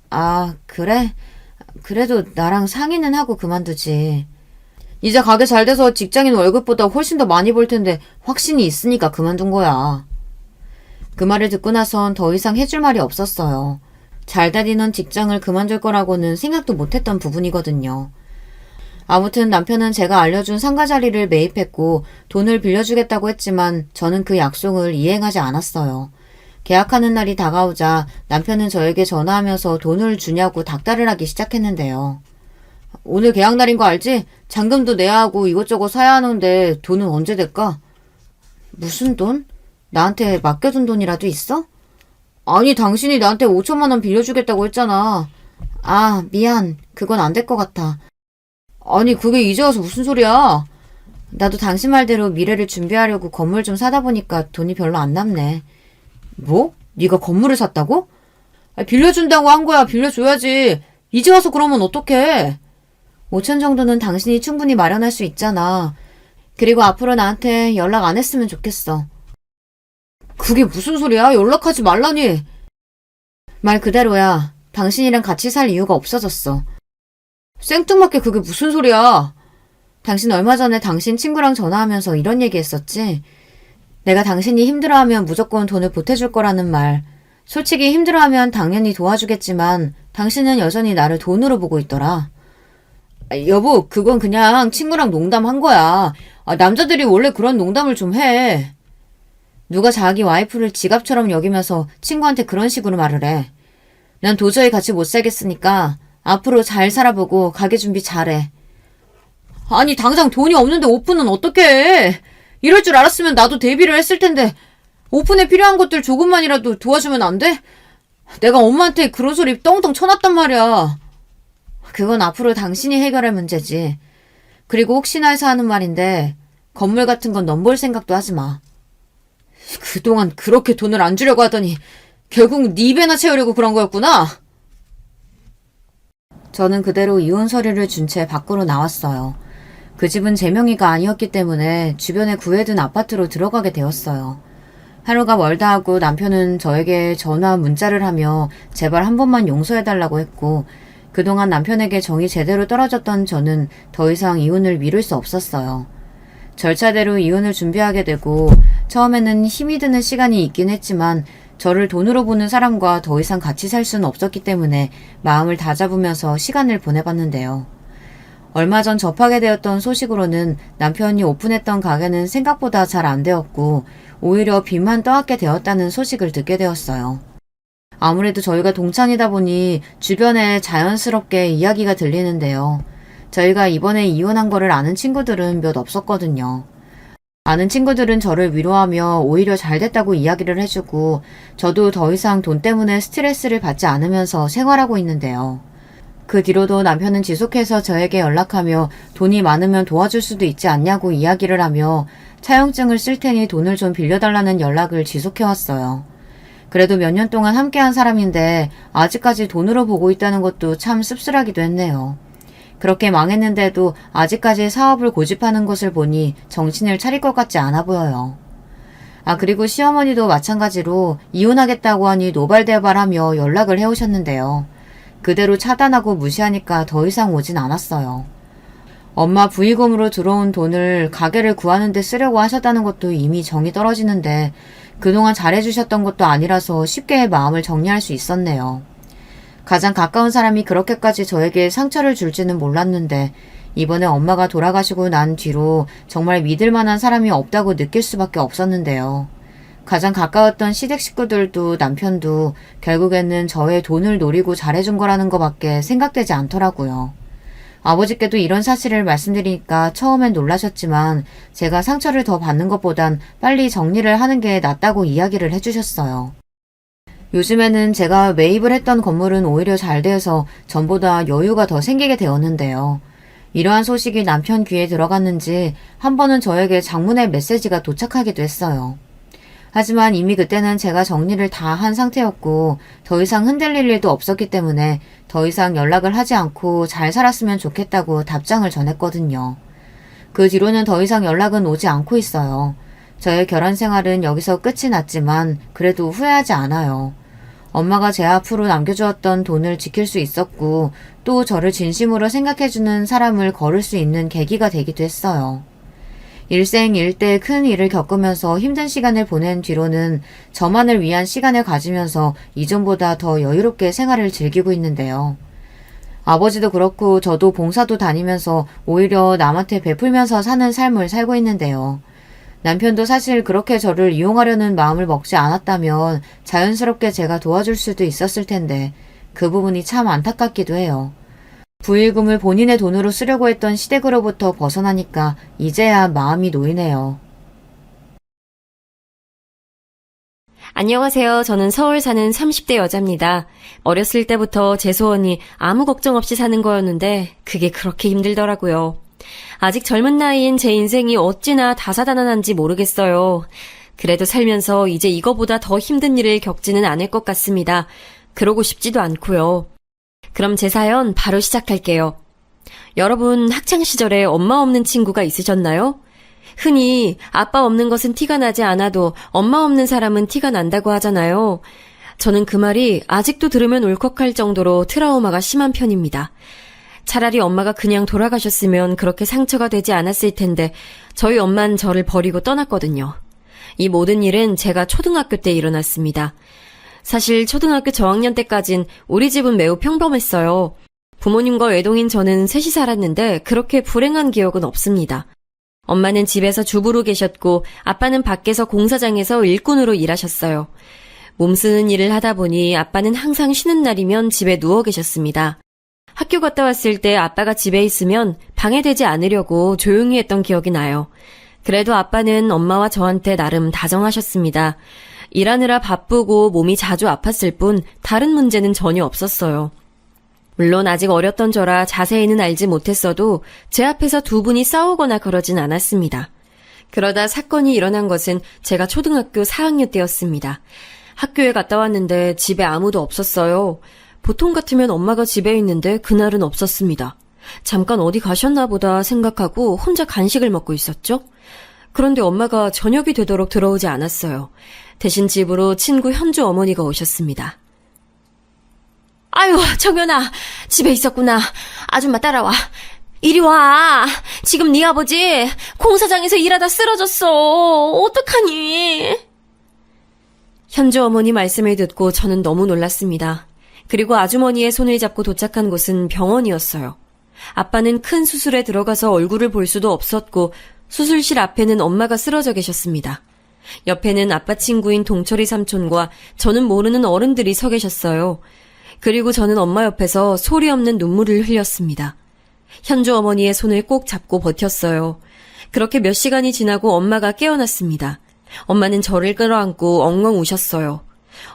아, 그래? 그래도 나랑 상의는 하고 그만두지. 이제 가게 잘 돼서 직장인 월급보다 훨씬 더 많이 벌 텐데 확신이 있으니까 그만둔 거야. 그 말을 듣고 나선 더 이상 해줄 말이 없었어요. 잘 다니는 직장을 그만둘 거라고는 생각도 못했던 부분이거든요. 아무튼 남편은 제가 알려준 상가 자리를 매입했고 돈을 빌려주겠다고 했지만 저는 그 약속을 이행하지 않았어요. 계약하는 날이 다가오자 남편은 저에게 전화하면서 돈을 주냐고 닥달을 하기 시작했는데요. 오늘 계약 날인 거 알지? 잔금도 내야 하고 이것저것 사야 하는데 돈은 언제 될까? 무슨 돈? 나한테 맡겨둔 돈이라도 있어? 아니 당신이 나한테 5천만 원 빌려주겠다고 했잖아. 아 미안. 그건 안 될 것 같아. 아니 그게 이제 와서 무슨 소리야? 나도 당신 말대로 미래를 준비하려고 건물 좀 사다 보니까 돈이 별로 안 남네. 뭐? 네가 건물을 샀다고? 빌려준다고 한 거야. 빌려줘야지. 이제 와서 그러면 어떡해? 5천 정도는 당신이 충분히 마련할 수 있잖아. 그리고 앞으로 나한테 연락 안 했으면 좋겠어. 그게 무슨 소리야? 연락하지 말라니. 말 그대로야. 당신이랑 같이 살 이유가 없어졌어. 생뚱맞게 그게 무슨 소리야? 당신 얼마 전에 당신 친구랑 전화하면서 이런 얘기 했었지? 내가 당신이 힘들어하면 무조건 돈을 보태줄 거라는 말. 솔직히 힘들어하면 당연히 도와주겠지만 당신은 여전히 나를 돈으로 보고 있더라. 여보, 그건 그냥 친구랑 농담한 거야. 남자들이 원래 그런 농담을 좀 해. 누가 자기 와이프를 지갑처럼 여기면서 친구한테 그런 식으로 말을 해. 난 도저히 같이 못 살겠으니까 앞으로 잘 살아보고 가게 준비 잘해. 아니, 당장 돈이 없는데 오픈은 어떻게 해? 이럴 줄 알았으면 나도 데뷔를 했을 텐데 오픈에 필요한 것들 조금만이라도 도와주면 안 돼? 내가 엄마한테 그런 소리 떵떵 쳐놨단 말이야. 그건 앞으로 당신이 해결할 문제지. 그리고 혹시나 해서 하는 말인데 건물 같은 건 넘볼 생각도 하지 마. 그동안 그렇게 돈을 안 주려고 하더니 결국 네 입에나 채우려고 그런 거였구나. 저는 그대로 이혼 서류를 준 채 밖으로 나왔어요. 그 집은 제 명의가 아니었기 때문에 주변에 구해둔 아파트로 들어가게 되었어요. 하루가 멀다 하고 남편은 저에게 전화 문자를 하며 제발 한 번만 용서해달라고 했고, 그동안 남편에게 정이 제대로 떨어졌던 저는 더 이상 이혼을 미룰 수 없었어요. 절차대로 이혼을 준비하게 되고 처음에는 힘이 드는 시간이 있긴 했지만 저를 돈으로 보는 사람과 더 이상 같이 살 수는 없었기 때문에 마음을 다잡으면서 시간을 보내봤는데요. 얼마 전 접하게 되었던 소식으로는 남편이 오픈했던 가게는 생각보다 잘 안 되었고 오히려 빚만 떠안게 되었다는 소식을 듣게 되었어요. 아무래도 저희가 동창이다 보니 주변에 자연스럽게 이야기가 들리는데요. 저희가 이번에 이혼한 거를 아는 친구들은 몇 없었거든요. 아는 친구들은 저를 위로하며 오히려 잘 됐다고 이야기를 해주고 저도 더 이상 돈 때문에 스트레스를 받지 않으면서 생활하고 있는데요. 그 뒤로도 남편은 지속해서 저에게 연락하며 돈이 많으면 도와줄 수도 있지 않냐고 이야기를 하며 차용증을 쓸 테니 돈을 좀 빌려달라는 연락을 지속해왔어요. 그래도 몇 년 동안 함께한 사람인데 아직까지 돈으로 보고 있다는 것도 참 씁쓸하기도 했네요. 그렇게 망했는데도 아직까지 사업을 고집하는 것을 보니 정신을 차릴 것 같지 않아 보여요. 그리고 시어머니도 마찬가지로 이혼하겠다고 하니 노발대발하며 연락을 해오셨는데요. 그대로 차단하고 무시하니까 더 이상 오진 않았어요. 엄마 부의금으로 들어온 돈을 가게를 구하는 데 쓰려고 하셨다는 것도 이미 정이 떨어지는데 그동안 잘해주셨던 것도 아니라서 쉽게 마음을 정리할 수 있었네요. 가장 가까운 사람이 그렇게까지 저에게 상처를 줄지는 몰랐는데 이번에 엄마가 돌아가시고 난 뒤로 정말 믿을 만한 사람이 없다고 느낄 수밖에 없었는데요. 가장 가까웠던 시댁 식구들도 남편도 결국에는 저의 돈을 노리고 잘해준 거라는 것밖에 생각되지 않더라고요. 아버지께도 이런 사실을 말씀드리니까 처음엔 놀라셨지만 제가 상처를 더 받는 것보단 빨리 정리를 하는 게 낫다고 이야기를 해주셨어요. 요즘에는 제가 매입을 했던 건물은 오히려 잘 돼서 전보다 여유가 더 생기게 되었는데요. 이러한 소식이 남편 귀에 들어갔는지 한 번은 저에게 장문의 메시지가 도착하기도 했어요. 하지만 이미 그때는 제가 정리를 다 한 상태였고 더 이상 흔들릴 일도 없었기 때문에 더 이상 연락을 하지 않고 잘 살았으면 좋겠다고 답장을 전했거든요. 그 뒤로는 더 이상 연락은 오지 않고 있어요. 저의 결혼 생활은 여기서 끝이 났지만 그래도 후회하지 않아요. 엄마가 제 앞으로 남겨주었던 돈을 지킬 수 있었고 또 저를 진심으로 생각해주는 사람을 거를 수 있는 계기가 되기도 했어요. 일생일대 큰 일을 겪으면서 힘든 시간을 보낸 뒤로는 저만을 위한 시간을 가지면서 이전보다 더 여유롭게 생활을 즐기고 있는데요. 아버지도 그렇고 저도 봉사도 다니면서 오히려 남한테 베풀면서 사는 삶을 살고 있는데요. 남편도 사실 그렇게 저를 이용하려는 마음을 먹지 않았다면 자연스럽게 제가 도와줄 수도 있었을 텐데 그 부분이 참 안타깝기도 해요. 부의금을 본인의 돈으로 쓰려고 했던 시댁으로부터 벗어나니까 이제야 마음이 놓이네요. 안녕하세요. 저는 서울 사는 30대 여자입니다. 어렸을 때부터 제 소원이 아무 걱정 없이 사는 거였는데 그게 그렇게 힘들더라고요. 아직 젊은 나이인 제 인생이 어찌나 다사다난한지 모르겠어요. 그래도 살면서 이제 이거보다 더 힘든 일을 겪지는 않을 것 같습니다. 그러고 싶지도 않고요. 그럼 제 사연 바로 시작할게요. 여러분 학창시절에 엄마 없는 친구가 있으셨나요? 흔히 아빠 없는 것은 티가 나지 않아도 엄마 없는 사람은 티가 난다고 하잖아요. 저는 그 말이 아직도 들으면 울컥할 정도로 트라우마가 심한 편입니다. 차라리 엄마가 그냥 돌아가셨으면 그렇게 상처가 되지 않았을 텐데 저희 엄만 저를 버리고 떠났거든요. 이 모든 일은 제가 초등학교 때 일어났습니다. 사실 초등학교 저학년 때까진 우리 집은 매우 평범했어요. 부모님과 외동인 저는 셋이 살았는데 그렇게 불행한 기억은 없습니다. 엄마는 집에서 주부로 계셨고 아빠는 밖에서 공사장에서 일꾼으로 일하셨어요. 몸쓰는 일을 하다 보니 아빠는 항상 쉬는 날이면 집에 누워 계셨습니다. 학교 갔다 왔을 때 아빠가 집에 있으면 방해되지 않으려고 조용히 했던 기억이 나요. 그래도 아빠는 엄마와 저한테 나름 다정하셨습니다. 일하느라 바쁘고 몸이 자주 아팠을 뿐 다른 문제는 전혀 없었어요. 물론 아직 어렸던 저라 자세히는 알지 못했어도 제 앞에서 두 분이 싸우거나 그러진 않았습니다. 그러다 사건이 일어난 것은 제가 초등학교 4학년 때였습니다. 학교에 갔다 왔는데 집에 아무도 없었어요. 보통 같으면 엄마가 집에 있는데 그날은 없었습니다. 잠깐 어디 가셨나 보다 생각하고 혼자 간식을 먹고 있었죠. 그런데 엄마가 저녁이 되도록 들어오지 않았어요. 대신 집으로 친구 현주 어머니가 오셨습니다. 아유, 정연아, 집에 있었구나. 아줌마 따라와. 이리 와. 지금 네 아버지 공사장에서 일하다 쓰러졌어. 어떡하니? 현주 어머니 말씀을 듣고 저는 너무 놀랐습니다. 그리고 아주머니의 손을 잡고 도착한 곳은 병원이었어요. 아빠는 큰 수술에 들어가서 얼굴을 볼 수도 없었고 수술실 앞에는 엄마가 쓰러져 계셨습니다. 옆에는 아빠 친구인 동철이 삼촌과 저는 모르는 어른들이 서 계셨어요. 그리고 저는 엄마 옆에서 소리 없는 눈물을 흘렸습니다. 현주 어머니의 손을 꼭 잡고 버텼어요. 그렇게 몇 시간이 지나고 엄마가 깨어났습니다. 엄마는 저를 끌어안고 엉엉 우셨어요.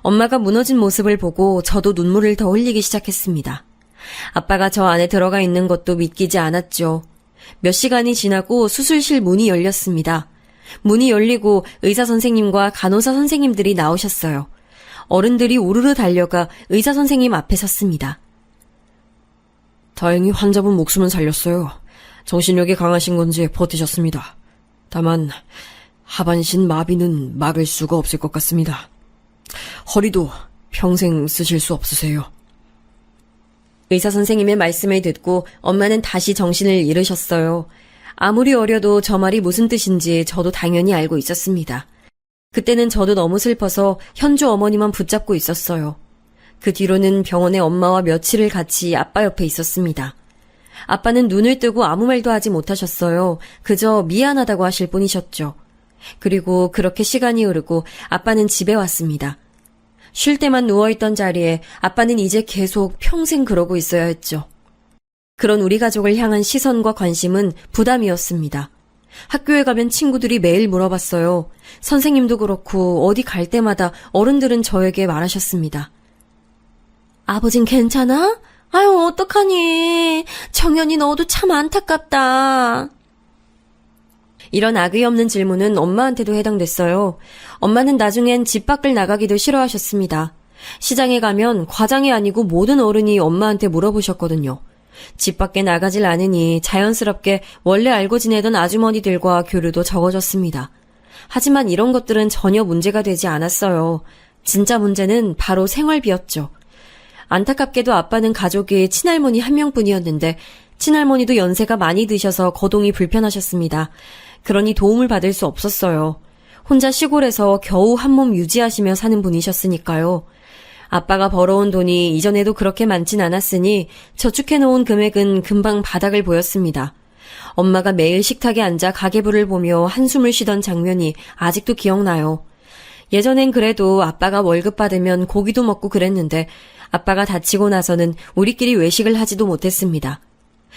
엄마가 무너진 모습을 보고 저도 눈물을 더 흘리기 시작했습니다. 아빠가 저 안에 들어가 있는 것도 믿기지 않았죠. 몇 시간이 지나고 수술실 문이 열렸습니다. 문이 열리고 의사 선생님과 간호사 선생님들이 나오셨어요. 어른들이 우르르 달려가 의사 선생님 앞에 섰습니다. 다행히 환자분 목숨은 살렸어요. 정신력이 강하신 건지 버티셨습니다. 다만 하반신 마비는 막을 수가 없을 것 같습니다. 허리도 평생 쓰실 수 없으세요. 의사 선생님의 말씀을 듣고 엄마는 다시 정신을 잃으셨어요. 아무리 어려도 저 말이 무슨 뜻인지 저도 당연히 알고 있었습니다. 그때는 저도 너무 슬퍼서 현주 어머니만 붙잡고 있었어요. 그 뒤로는 병원에 엄마와 며칠을 같이 아빠 옆에 있었습니다. 아빠는 눈을 뜨고 아무 말도 하지 못하셨어요. 그저 미안하다고 하실 뿐이셨죠. 그리고 그렇게 시간이 흐르고 아빠는 집에 왔습니다. 쉴 때만 누워있던 자리에 아빠는 이제 계속 평생 그러고 있어야 했죠. 그런 우리 가족을 향한 시선과 관심은 부담이었습니다. 학교에 가면 친구들이 매일 물어봤어요. 선생님도 그렇고 어디 갈 때마다 어른들은 저에게 말하셨습니다. 아버진 괜찮아? 아유, 어떡하니. 정연이 너도 참 안타깝다. 이런 악의 없는 질문은 엄마한테도 해당됐어요. 엄마는 나중엔 집 밖을 나가기도 싫어하셨습니다. 시장에 가면 과장이 아니고 모든 어른이 엄마한테 물어보셨거든요. 집 밖에 나가질 않으니 자연스럽게 원래 알고 지내던 아주머니들과 교류도 적어졌습니다. 하지만 이런 것들은 전혀 문제가 되지 않았어요. 진짜 문제는 바로 생활비였죠. 안타깝게도 아빠는 가족이 친할머니 한 명뿐이었는데 친할머니도 연세가 많이 드셔서 거동이 불편하셨습니다. 그러니 도움을 받을 수 없었어요. 혼자 시골에서 겨우 한 몸 유지하시며 사는 분이셨으니까요. 아빠가 벌어온 돈이 이전에도 그렇게 많진 않았으니 저축해놓은 금액은 금방 바닥을 보였습니다. 엄마가 매일 식탁에 앉아 가계부를 보며 한숨을 쉬던 장면이 아직도 기억나요. 예전엔 그래도 아빠가 월급 받으면 고기도 먹고 그랬는데 아빠가 다치고 나서는 우리끼리 외식을 하지도 못했습니다.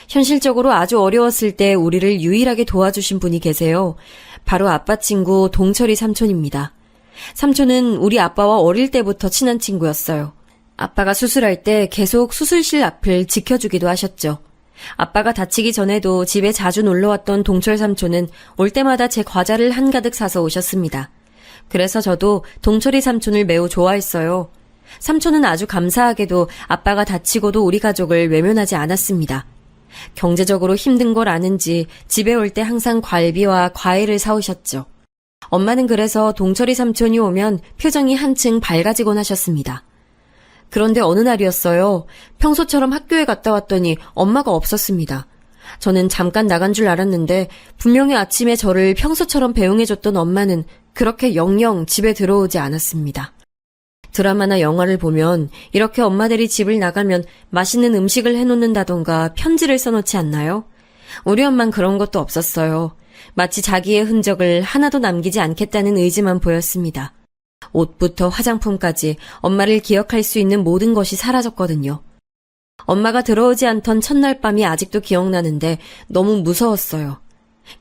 현실적으로 아주 어려웠을 때 우리를 유일하게 도와주신 분이 계세요. 바로 아빠 친구 동철이 삼촌입니다. 삼촌은 우리 아빠와 어릴 때부터 친한 친구였어요. 아빠가 수술할 때 계속 수술실 앞을 지켜주기도 하셨죠. 아빠가 다치기 전에도 집에 자주 놀러왔던 동철 삼촌은 올 때마다 제 과자를 한가득 사서 오셨습니다. 그래서 저도 동철이 삼촌을 매우 좋아했어요. 삼촌은 아주 감사하게도 아빠가 다치고도 우리 가족을 외면하지 않았습니다. 경제적으로 힘든 걸 아는지 집에 올 때 항상 과일비와 과일을 사오셨죠. 엄마는 그래서 동철이 삼촌이 오면 표정이 한층 밝아지곤 하셨습니다. 그런데 어느 날이었어요. 평소처럼 학교에 갔다 왔더니 엄마가 없었습니다. 저는 잠깐 나간 줄 알았는데 분명히 아침에 저를 평소처럼 배웅해줬던 엄마는 그렇게 영영 집에 들어오지 않았습니다. 드라마나 영화를 보면 이렇게 엄마들이 집을 나가면 맛있는 음식을 해놓는다던가 편지를 써놓지 않나요? 우리 엄만 그런 것도 없었어요. 마치 자기의 흔적을 하나도 남기지 않겠다는 의지만 보였습니다. 옷부터 화장품까지 엄마를 기억할 수 있는 모든 것이 사라졌거든요. 엄마가 들어오지 않던 첫날 밤이 아직도 기억나는데 너무 무서웠어요.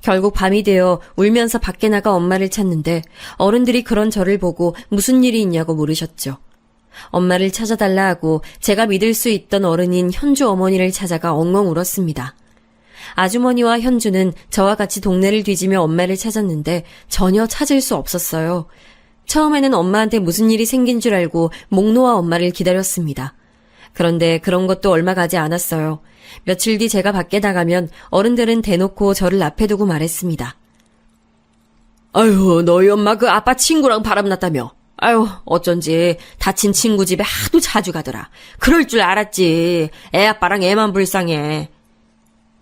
결국 밤이 되어 울면서 밖에 나가 엄마를 찾는데 어른들이 그런 저를 보고 무슨 일이 있냐고 물으셨죠. 엄마를 찾아달라 하고 제가 믿을 수 있던 어른인 현주 어머니를 찾아가 엉엉 울었습니다. 아주머니와 현주는 저와 같이 동네를 뒤지며 엄마를 찾았는데 전혀 찾을 수 없었어요. 처음에는 엄마한테 무슨 일이 생긴 줄 알고 목 놓아 엄마를 기다렸습니다. 그런데 그런 것도 얼마 가지 않았어요. 며칠 뒤 제가 밖에 나가면 어른들은 대놓고 저를 앞에 두고 말했습니다. 아유, 너희 엄마 그 아빠 친구랑 바람났다며. 아유, 어쩐지 다친 친구 집에 하도 자주 가더라. 그럴 줄 알았지. 애 아빠랑 애만 불쌍해.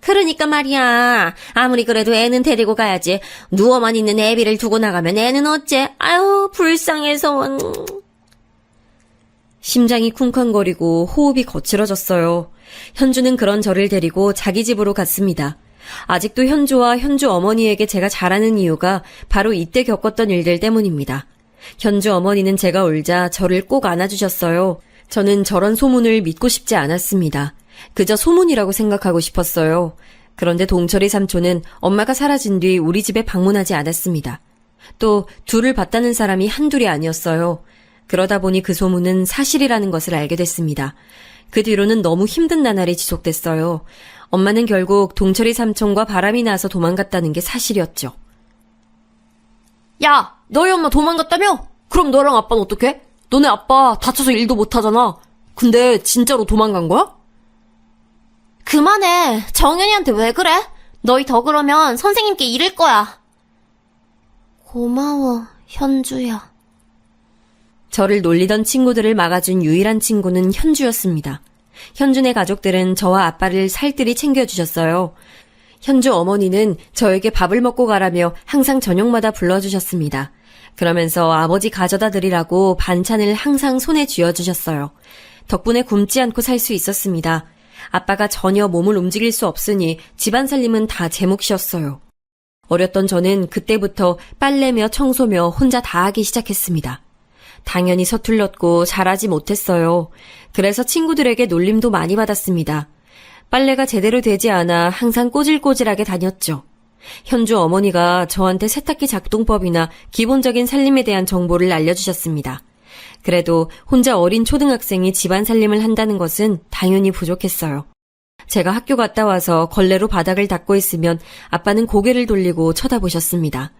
그러니까 말이야. 아무리 그래도 애는 데리고 가야지. 누워만 있는 애비를 두고 나가면 애는 어째? 아유, 불쌍해서. 심장이 쿵쾅거리고 호흡이 거칠어졌어요. 현주는 그런 저를 데리고 자기 집으로 갔습니다. 아직도 현주와 현주 어머니에게 제가 잘하는 이유가 바로 이때 겪었던 일들 때문입니다. 현주 어머니는 제가 울자 저를 꼭 안아주셨어요. 저는 저런 소문을 믿고 싶지 않았습니다. 그저 소문이라고 생각하고 싶었어요. 그런데 동철이 삼촌은 엄마가 사라진 뒤 우리 집에 방문하지 않았습니다. 또 둘을 봤다는 사람이 한둘이 아니었어요. 그러다 보니 그 소문은 사실이라는 것을 알게 됐습니다. 그 뒤로는 너무 힘든 나날이 지속됐어요. 엄마는 결국 동철이 삼촌과 바람이 나서 도망갔다는 게 사실이었죠. 야, 너희 엄마 도망갔다며? 그럼 너랑 아빠는 어떡해? 너네 아빠 다쳐서 일도 못하잖아. 근데 진짜로 도망간 거야? 그만해. 정연이한테 왜 그래? 너희 더 그러면 선생님께 이를 거야. 고마워, 현주야. 저를 놀리던 친구들을 막아준 유일한 친구는 현주였습니다. 현주네 가족들은 저와 아빠를 살뜰히 챙겨주셨어요. 현주 어머니는 저에게 밥을 먹고 가라며 항상 저녁마다 불러주셨습니다. 그러면서 아버지 가져다 드리라고 반찬을 항상 손에 쥐어주셨어요. 덕분에 굶지 않고 살 수 있었습니다. 아빠가 전혀 몸을 움직일 수 없으니 집안 살림은 다 제 몫이었어요. 어렸던 저는 그때부터 빨래며 청소며 혼자 다 하기 시작했습니다. 당연히 서툴렀고 잘하지 못했어요. 그래서 친구들에게 놀림도 많이 받았습니다. 빨래가 제대로 되지 않아 항상 꼬질꼬질하게 다녔죠. 현주 어머니가 저한테 세탁기 작동법이나 기본적인 살림에 대한 정보를 알려주셨습니다. 그래도 혼자 어린 초등학생이 집안 살림을 한다는 것은 당연히 부족했어요. 제가 학교 갔다 와서 걸레로 바닥을 닦고 있으면 아빠는 고개를 돌리고 쳐다보셨습니다.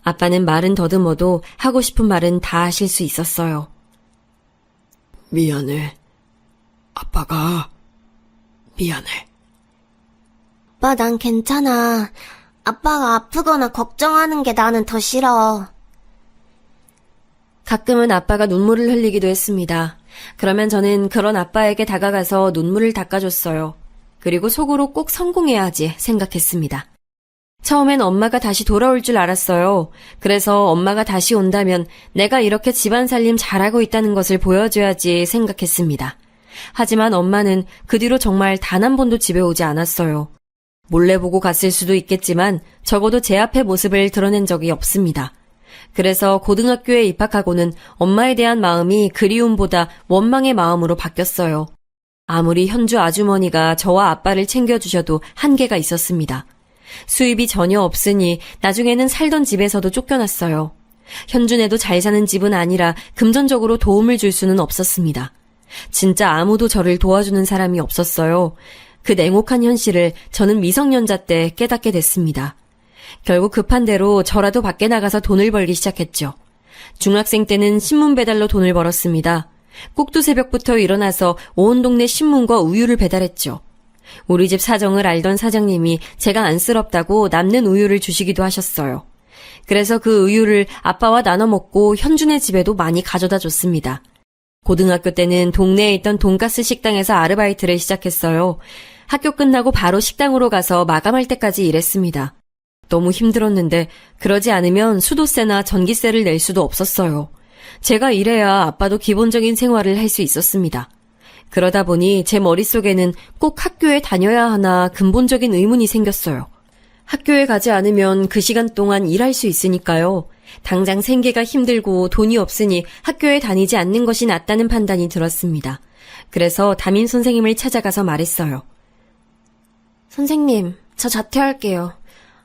아빠는 말은 더듬어도 하고 싶은 말은 다 하실 수 있었어요. 미안해. 아빠가 미안해. 오빠, 난 괜찮아. 아빠가 아프거나 걱정하는 게 나는 더 싫어. 가끔은 아빠가 눈물을 흘리기도 했습니다. 그러면 저는 그런 아빠에게 다가가서 눈물을 닦아줬어요. 그리고 속으로 꼭 성공해야지 생각했습니다. 처음엔 엄마가 다시 돌아올 줄 알았어요. 그래서 엄마가 다시 온다면 내가 이렇게 집안 살림 잘하고 있다는 것을 보여줘야지 생각했습니다. 하지만 엄마는 그 뒤로 정말 단 한 번도 집에 오지 않았어요. 몰래 보고 갔을 수도 있겠지만 적어도 제 앞에 모습을 드러낸 적이 없습니다. 그래서 고등학교에 입학하고는 엄마에 대한 마음이 그리움보다 원망의 마음으로 바뀌었어요. 아무리 현주 아주머니가 저와 아빠를 챙겨주셔도 한계가 있었습니다. 수입이 전혀 없으니 나중에는 살던 집에서도 쫓겨났어요. 현준에도 잘 사는 집은 아니라 금전적으로 도움을 줄 수는 없었습니다. 진짜 아무도 저를 도와주는 사람이 없었어요. 그 냉혹한 현실을 저는 미성년자 때 깨닫게 됐습니다. 결국 급한 대로 저라도 밖에 나가서 돈을 벌기 시작했죠. 중학생 때는 신문 배달로 돈을 벌었습니다. 꼭두 새벽부터 일어나서 온 동네 신문과 우유를 배달했죠. 우리 집 사정을 알던 사장님이 제가 안쓰럽다고 남는 우유를 주시기도 하셨어요. 그래서 그 우유를 아빠와 나눠 먹고 현준의 집에도 많이 가져다 줬습니다. 고등학교 때는 동네에 있던 돈가스 식당에서 아르바이트를 시작했어요. 학교 끝나고 바로 식당으로 가서 마감할 때까지 일했습니다. 너무 힘들었는데 그러지 않으면 수도세나 전기세를 낼 수도 없었어요. 제가 일해야 아빠도 기본적인 생활을 할 수 있었습니다. 그러다 보니 제 머릿속에는 꼭 학교에 다녀야 하나 근본적인 의문이 생겼어요. 학교에 가지 않으면 그 시간 동안 일할 수 있으니까요. 당장 생계가 힘들고 돈이 없으니 학교에 다니지 않는 것이 낫다는 판단이 들었습니다. 그래서 담임 선생님을 찾아가서 말했어요. 선생님, 저 자퇴할게요.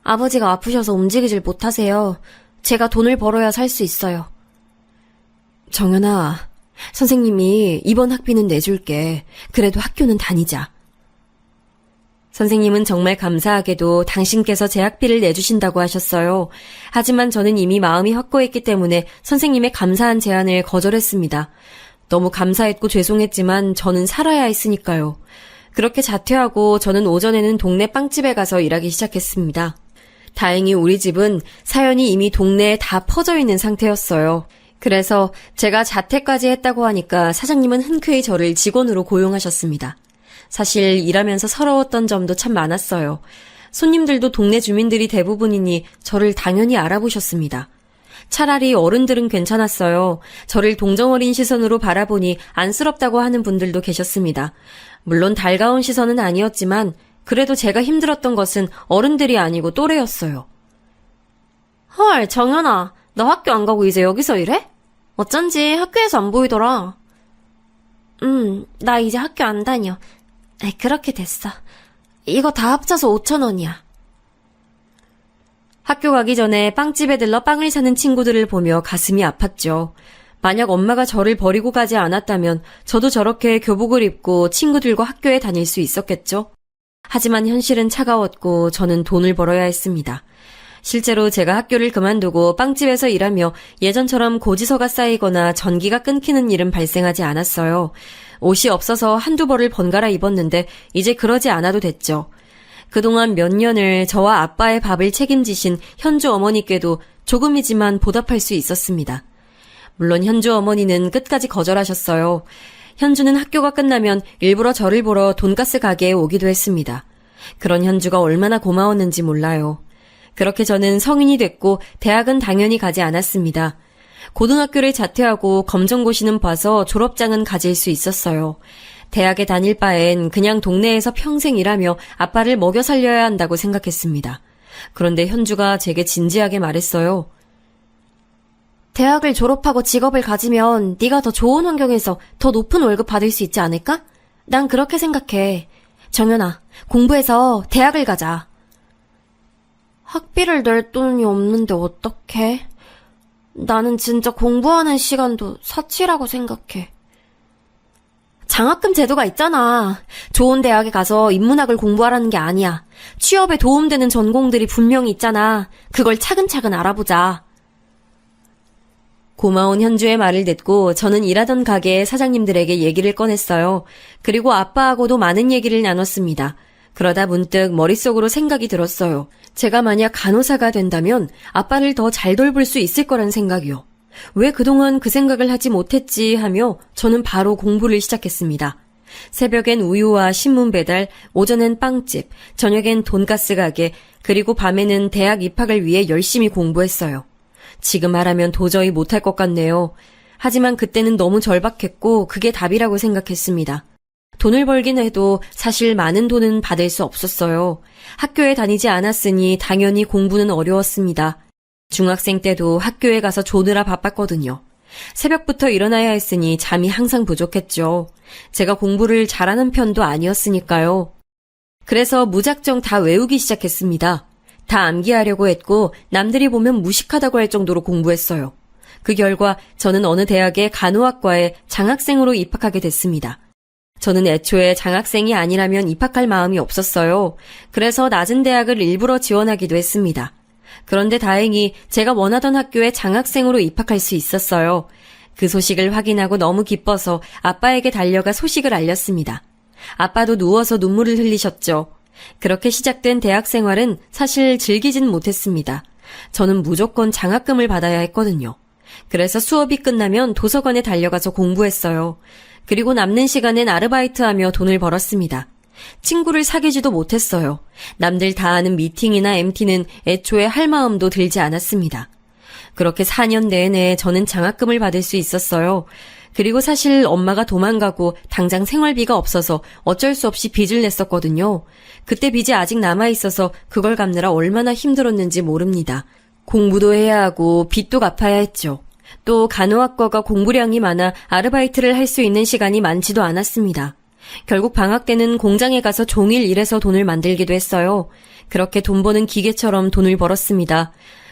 아버지가 아프셔서 움직이질 못하세요. 제가 돈을 벌어야 살 수 있어요. 정연아, 선생님이 이번 학비는 내줄게. 그래도 학교는 다니자. 선생님은 정말 감사하게도 당신께서 제 학비를 내주신다고 하셨어요. 하지만 저는 이미 마음이 확고했기 때문에 선생님의 감사한 제안을 거절했습니다. 너무 감사했고 죄송했지만 저는 살아야 했으니까요. 그렇게 자퇴하고 저는 오전에는 동네 빵집에 가서 일하기 시작했습니다. 다행히 우리 집은 사연이 이미 동네에 다 퍼져 있는 상태였어요. 그래서 제가 자퇴까지 했다고 하니까 사장님은 흔쾌히 저를 직원으로 고용하셨습니다. 사실 일하면서 서러웠던 점도 참 많았어요. 손님들도 동네 주민들이 대부분이니 저를 당연히 알아보셨습니다. 차라리 어른들은 괜찮았어요. 저를 동정어린 시선으로 바라보니 안쓰럽다고 하는 분들도 계셨습니다. 물론 달가운 시선은 아니었지만 그래도 제가 힘들었던 것은 어른들이 아니고 또래였어요. 헐, 정연아, 너 학교 안 가고 이제 여기서 일해? 어쩐지 학교에서 안 보이더라. 나 이제 학교 안 다녀. 그렇게 됐어. 이거 다 합쳐서 5,000원이야. 학교 가기 전에 빵집에 들러 빵을 사는 친구들을 보며 가슴이 아팠죠. 만약 엄마가 저를 버리고 가지 않았다면 저도 저렇게 교복을 입고 친구들과 학교에 다닐 수 있었겠죠. 하지만 현실은 차가웠고 저는 돈을 벌어야 했습니다. 실제로 제가 학교를 그만두고 빵집에서 일하며 예전처럼 고지서가 쌓이거나 전기가 끊기는 일은 발생하지 않았어요. 옷이 없어서 한두 벌을 번갈아 입었는데 이제 그러지 않아도 됐죠. 그동안 몇 년을 저와 아빠의 밥을 책임지신 현주 어머니께도 조금이지만 보답할 수 있었습니다. 물론 현주 어머니는 끝까지 거절하셨어요. 현주는 학교가 끝나면 일부러 저를 보러 돈가스 가게에 오기도 했습니다. 그런 현주가 얼마나 고마웠는지 몰라요. 그렇게 저는 성인이 됐고 대학은 당연히 가지 않았습니다. 고등학교를 자퇴하고 검정고시는 봐서 졸업장은 가질 수 있었어요. 대학에 다닐 바엔 그냥 동네에서 평생 일하며 아빠를 먹여 살려야 한다고 생각했습니다. 그런데 현주가 제게 진지하게 말했어요. 대학을 졸업하고 직업을 가지면 네가 더 좋은 환경에서 더 높은 월급 받을 수 있지 않을까? 난 그렇게 생각해. 정연아, 공부해서 대학을 가자. 학비를 낼 돈이 없는데 어떡해? 나는 진짜 공부하는 시간도 사치라고 생각해. 장학금 제도가 있잖아. 좋은 대학에 가서 인문학을 공부하라는 게 아니야. 취업에 도움되는 전공들이 분명히 있잖아. 그걸 차근차근 알아보자. 고마운 현주의 말을 듣고 저는 일하던 가게의 사장님들에게 얘기를 꺼냈어요. 그리고 아빠하고도 많은 얘기를 나눴습니다. 그러다 문득 머릿속으로 생각이 들었어요. 제가 만약 간호사가 된다면 아빠를 더 잘 돌볼 수 있을 거란 생각이요. 왜 그동안 그 생각을 하지 못했지 하며 저는 바로 공부를 시작했습니다. 새벽엔 우유와 신문 배달, 오전엔 빵집, 저녁엔 돈가스 가게, 그리고 밤에는 대학 입학을 위해 열심히 공부했어요. 지금 말하면 도저히 못할 것 같네요. 하지만 그때는 너무 절박했고 그게 답이라고 생각했습니다. 돈을 벌긴 해도 사실 많은 돈은 받을 수 없었어요. 학교에 다니지 않았으니 당연히 공부는 어려웠습니다. 중학생 때도 학교에 가서 조느라 바빴거든요. 새벽부터 일어나야 했으니 잠이 항상 부족했죠. 제가 공부를 잘하는 편도 아니었으니까요. 그래서 무작정 다 외우기 시작했습니다. 다 암기하려고 했고 남들이 보면 무식하다고 할 정도로 공부했어요. 그 결과 저는 어느 대학의 간호학과에 장학생으로 입학하게 됐습니다. 저는 애초에 장학생이 아니라면 입학할 마음이 없었어요. 그래서 낮은 대학을 일부러 지원하기도 했습니다. 그런데 다행히 제가 원하던 학교에 장학생으로 입학할 수 있었어요. 그 소식을 확인하고 너무 기뻐서 아빠에게 달려가 소식을 알렸습니다. 아빠도 누워서 눈물을 흘리셨죠. 그렇게 시작된 대학 생활은 사실 즐기진 못했습니다. 저는 무조건 장학금을 받아야 했거든요. 그래서 수업이 끝나면 도서관에 달려가서 공부했어요. 그리고 남는 시간엔 아르바이트하며 돈을 벌었습니다. 친구를 사귀지도 못했어요. 남들 다 아는 미팅이나 MT는 애초에 할 마음도 들지 않았습니다. 그렇게 4년 내내 저는 장학금을 받을 수 있었어요. 그리고 사실 엄마가 도망가고 당장 생활비가 없어서 어쩔 수 없이 빚을 냈었거든요. 그때 빚이 아직 남아있어서 그걸 갚느라 얼마나 힘들었는지 모릅니다. 공부도 해야 하고 빚도 갚아야 했죠. 또 간호학과가 공부량이 많아 아르바이트를 할 수 있는 시간이 많지도 않았습니다. 결국 방학 때는 공장에 가서 종일 일해서 돈을 만들기도 했어요. 그렇게 돈 버는 기계처럼 돈을 벌었습니다.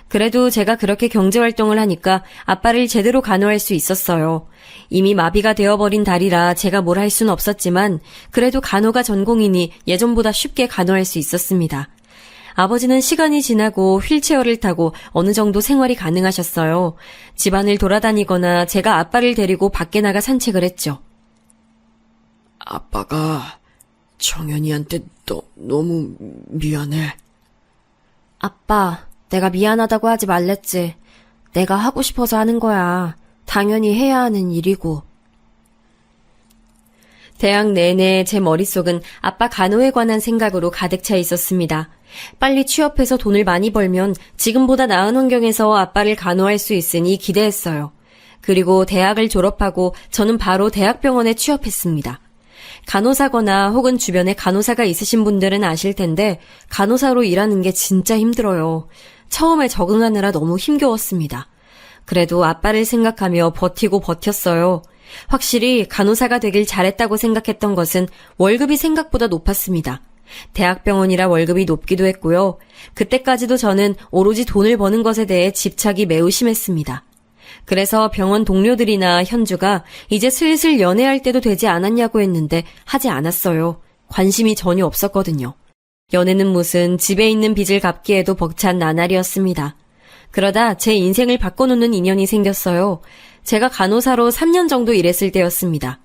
그래도 제가 그렇게 경제활동을 하니까 아빠를 제대로 간호할 수 있었어요. 이미 마비가 되어버린 다리라 제가 뭘 할 수는 없었지만 그래도 간호가 전공이니 예전보다 쉽게 간호할 수 있었습니다. 아버지는 시간이 지나고 휠체어를 타고 어느 정도 생활이 가능하셨어요. 집안을 돌아다니거나 제가 아빠를 데리고 밖에 나가 산책을 했죠. 아빠가 정연이한테 너무 미안해. 아빠, 내가 미안하다고 하지 말랬지. 내가 하고 싶어서 하는 거야. 당연히 해야 하는 일이고. 대학 내내 제 머릿속은 아빠 간호에 관한 생각으로 가득 차 있었습니다. 빨리 취업해서 돈을 많이 벌면 지금보다 나은 환경에서 아빠를 간호할 수 있으니 기대했어요. 그리고 대학을 졸업하고 저는 바로 대학병원에 취업했습니다. 간호사거나 혹은 주변에 간호사가 있으신 분들은 아실 텐데 간호사로 일하는 게 진짜 힘들어요. 처음에 적응하느라 너무 힘겨웠습니다. 그래도 아빠를 생각하며 버티고 버텼어요. 확실히 간호사가 되길 잘했다고 생각했던 것은 월급이 생각보다 높았습니다. 대학병원이라 월급이 높기도 했고요. 그때까지도 저는 오로지 돈을 버는 것에 대해 집착이 매우 심했습니다. 그래서 병원 동료들이나 현주가 이제 슬슬 연애할 때도 되지 않았냐고 했는데 하지 않았어요. 관심이 전혀 없었거든요. 연애는 무슨 집에 있는 빚을 갚기에도 벅찬 나날이었습니다. 그러다 제 인생을 바꿔놓는 인연이 생겼어요. 제가 간호사로 3년 정도 일했을 때였습니다.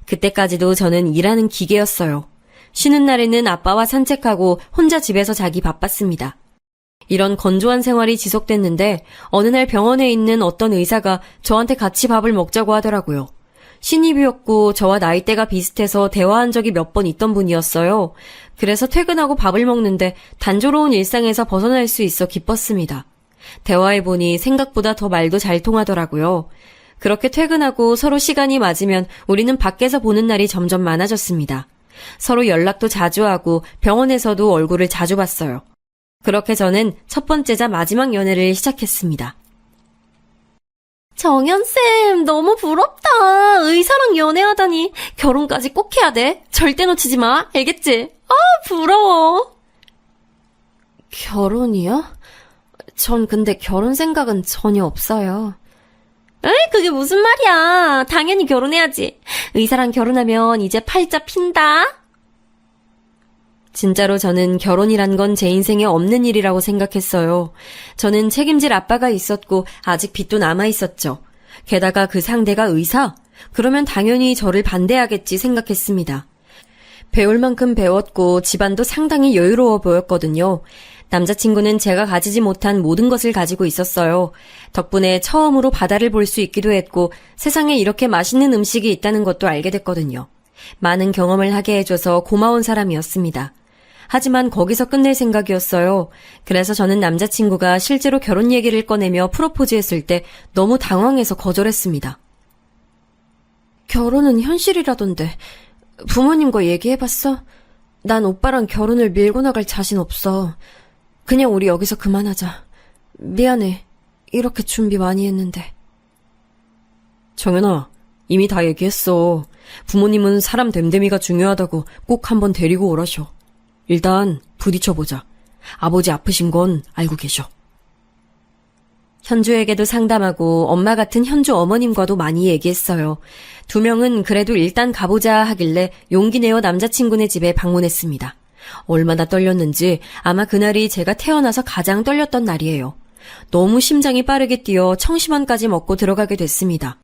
그때까지도 저는 일하는 기계였어요. 쉬는 날에는 아빠와 산책하고 혼자 집에서 자기 바빴습니다. 이런 건조한 생활이 지속됐는데 어느 날 병원에 있는 어떤 의사가 저한테 같이 밥을 먹자고 하더라고요. 신입이었고 저와 나이대가 비슷해서 대화한 적이 몇 번 있던 분이었어요. 그래서 퇴근하고 밥을 먹는데 단조로운 일상에서 벗어날 수 있어 기뻤습니다. 대화해보니 생각보다 더 말도 잘 통하더라고요. 그렇게 퇴근하고 서로 시간이 맞으면 우리는 밖에서 보는 날이 점점 많아졌습니다. 서로 연락도 자주 하고 병원에서도 얼굴을 자주 봤어요. 그렇게 저는 첫 번째자 마지막 연애를 시작했습니다. 정연쌤, 너무 부럽다. 의사랑 연애하다니. 결혼까지 꼭 해야 돼. 절대 놓치지 마. 알겠지? 아, 부러워. 결혼이요? 전 근데 결혼 생각은 전혀 없어요. 에이, 그게 무슨 말이야. 당연히 결혼해야지. 의사랑 결혼하면 이제 팔자 핀다. 진짜로 저는 결혼이란 건 제 인생에 없는 일이라고 생각했어요. 저는 책임질 아빠가 있었고 아직 빚도 남아있었죠. 게다가 그 상대가 의사? 그러면 당연히 저를 반대하겠지 생각했습니다. 배울 만큼 배웠고 집안도 상당히 여유로워 보였거든요. 남자친구는 제가 가지지 못한 모든 것을 가지고 있었어요. 덕분에 처음으로 바다를 볼 수 있기도 했고 세상에 이렇게 맛있는 음식이 있다는 것도 알게 됐거든요. 많은 경험을 하게 해줘서 고마운 사람이었습니다. 하지만 거기서 끝낼 생각이었어요. 그래서 저는 남자친구가 실제로 결혼 얘기를 꺼내며 프로포즈했을 때 너무 당황해서 거절했습니다. 결혼은 현실이라던데 부모님과 얘기해봤어? 난 오빠랑 결혼을 밀고 나갈 자신 없어. 그냥 우리 여기서 그만하자. 미안해. 이렇게 준비 많이 했는데. 정연아, 이미 다 얘기했어. 부모님은 사람 됨됨이가 중요하다고 꼭 한번 데리고 오라셔. 일단 부딪혀보자. 아버지 아프신 건 알고 계셔. 현주에게도 상담하고 엄마 같은 현주 어머님과도 많이 얘기했어요. 두 명은 그래도 일단 가보자 하길래 용기 내어 남자친구네 집에 방문했습니다. 얼마나 떨렸는지 아마 그날이 제가 태어나서 가장 떨렸던 날이에요. 너무 심장이 빠르게 뛰어 청심환까지 먹고 들어가게 됐습니다.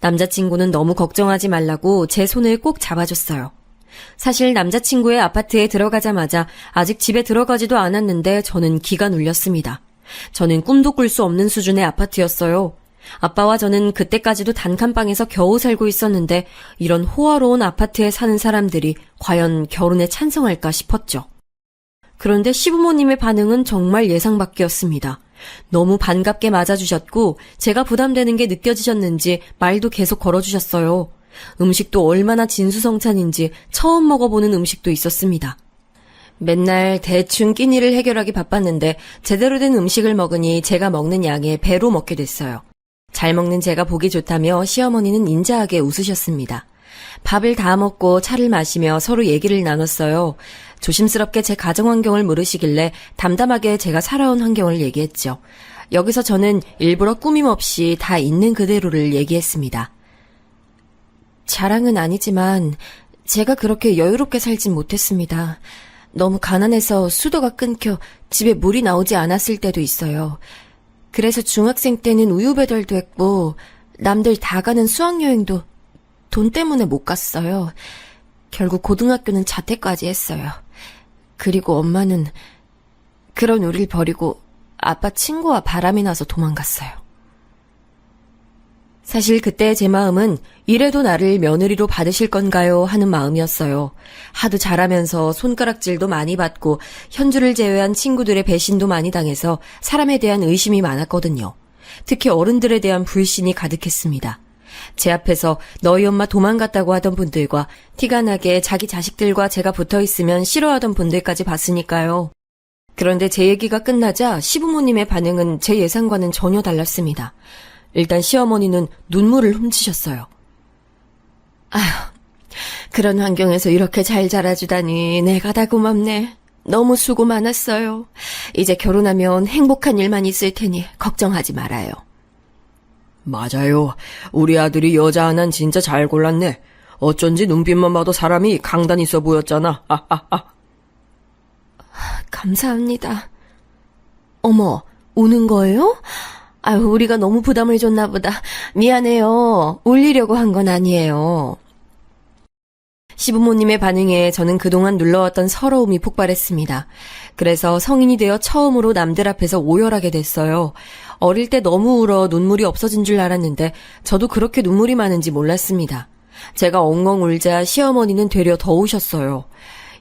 남자친구는 너무 걱정하지 말라고 제 손을 꼭 잡아줬어요. 사실 남자친구의 아파트에 들어가자마자 아직 집에 들어가지도 않았는데 저는 기가 눌렸습니다. 저는 꿈도 꿀 수 없는 수준의 아파트였어요. 아빠와 저는 그때까지도 단칸방에서 겨우 살고 있었는데 이런 호화로운 아파트에 사는 사람들이 과연 결혼에 찬성할까 싶었죠. 그런데 시부모님의 반응은 정말 예상 밖이었습니다. 너무 반갑게 맞아주셨고 제가 부담되는 게 느껴지셨는지 말도 계속 걸어주셨어요. 음식도 얼마나 진수성찬인지 처음 먹어보는 음식도 있었습니다. 맨날 대충 끼니를 해결하기 바빴는데 제대로 된 음식을 먹으니 제가 먹는 양에 배로 먹게 됐어요. 잘 먹는 제가 보기 좋다며 시어머니는 인자하게 웃으셨습니다. 밥을 다 먹고 차를 마시며 서로 얘기를 나눴어요. 조심스럽게 제 가정 환경을 물으시길래 담담하게 제가 살아온 환경을 얘기했죠. 여기서 저는 일부러 꾸밈 없이 다 있는 그대로를 얘기했습니다. 자랑은 아니지만 제가 그렇게 여유롭게 살진 못했습니다. 너무 가난해서 수도가 끊겨 집에 물이 나오지 않았을 때도 있어요. 그래서 중학생 때는 우유 배달도 했고 남들 다 가는 수학여행도 돈 때문에 못 갔어요. 결국 고등학교는 자퇴까지 했어요. 그리고 엄마는 그런 우릴 버리고 아빠 친구와 바람이 나서 도망갔어요. 사실 그때 제 마음은 이래도 나를 며느리로 받으실 건가요? 하는 마음이었어요. 하도 잘하면서 손가락질도 많이 받고 현주를 제외한 친구들의 배신도 많이 당해서 사람에 대한 의심이 많았거든요. 특히 어른들에 대한 불신이 가득했습니다. 제 앞에서 너희 엄마 도망갔다고 하던 분들과 티가 나게 자기 자식들과 제가 붙어있으면 싫어하던 분들까지 봤으니까요. 그런데 제 얘기가 끝나자 시부모님의 반응은 제 예상과는 전혀 달랐습니다. 일단 시어머니는 눈물을 훔치셨어요. 아휴, 그런 환경에서 이렇게 잘 자라주다니 내가 다 고맙네. 너무 수고 많았어요. 이제 결혼하면 행복한 일만 있을 테니 걱정하지 말아요. 맞아요. 우리 아들이 여자 하나는 진짜 잘 골랐네. 어쩐지 눈빛만 봐도 사람이 강단 있어 보였잖아. 감사합니다. 어머, 우는 거예요? 아유, 우리가 너무 부담을 줬나 보다. 미안해요. 울리려고 한 건 아니에요. 시부모님의 반응에 저는 그동안 눌러왔던 서러움이 폭발했습니다. 그래서 성인이 되어 처음으로 남들 앞에서 오열하게 됐어요. 어릴 때 너무 울어 눈물이 없어진 줄 알았는데 저도 그렇게 눈물이 많은지 몰랐습니다. 제가 엉엉 울자 시어머니는 되려 더 우셨어요.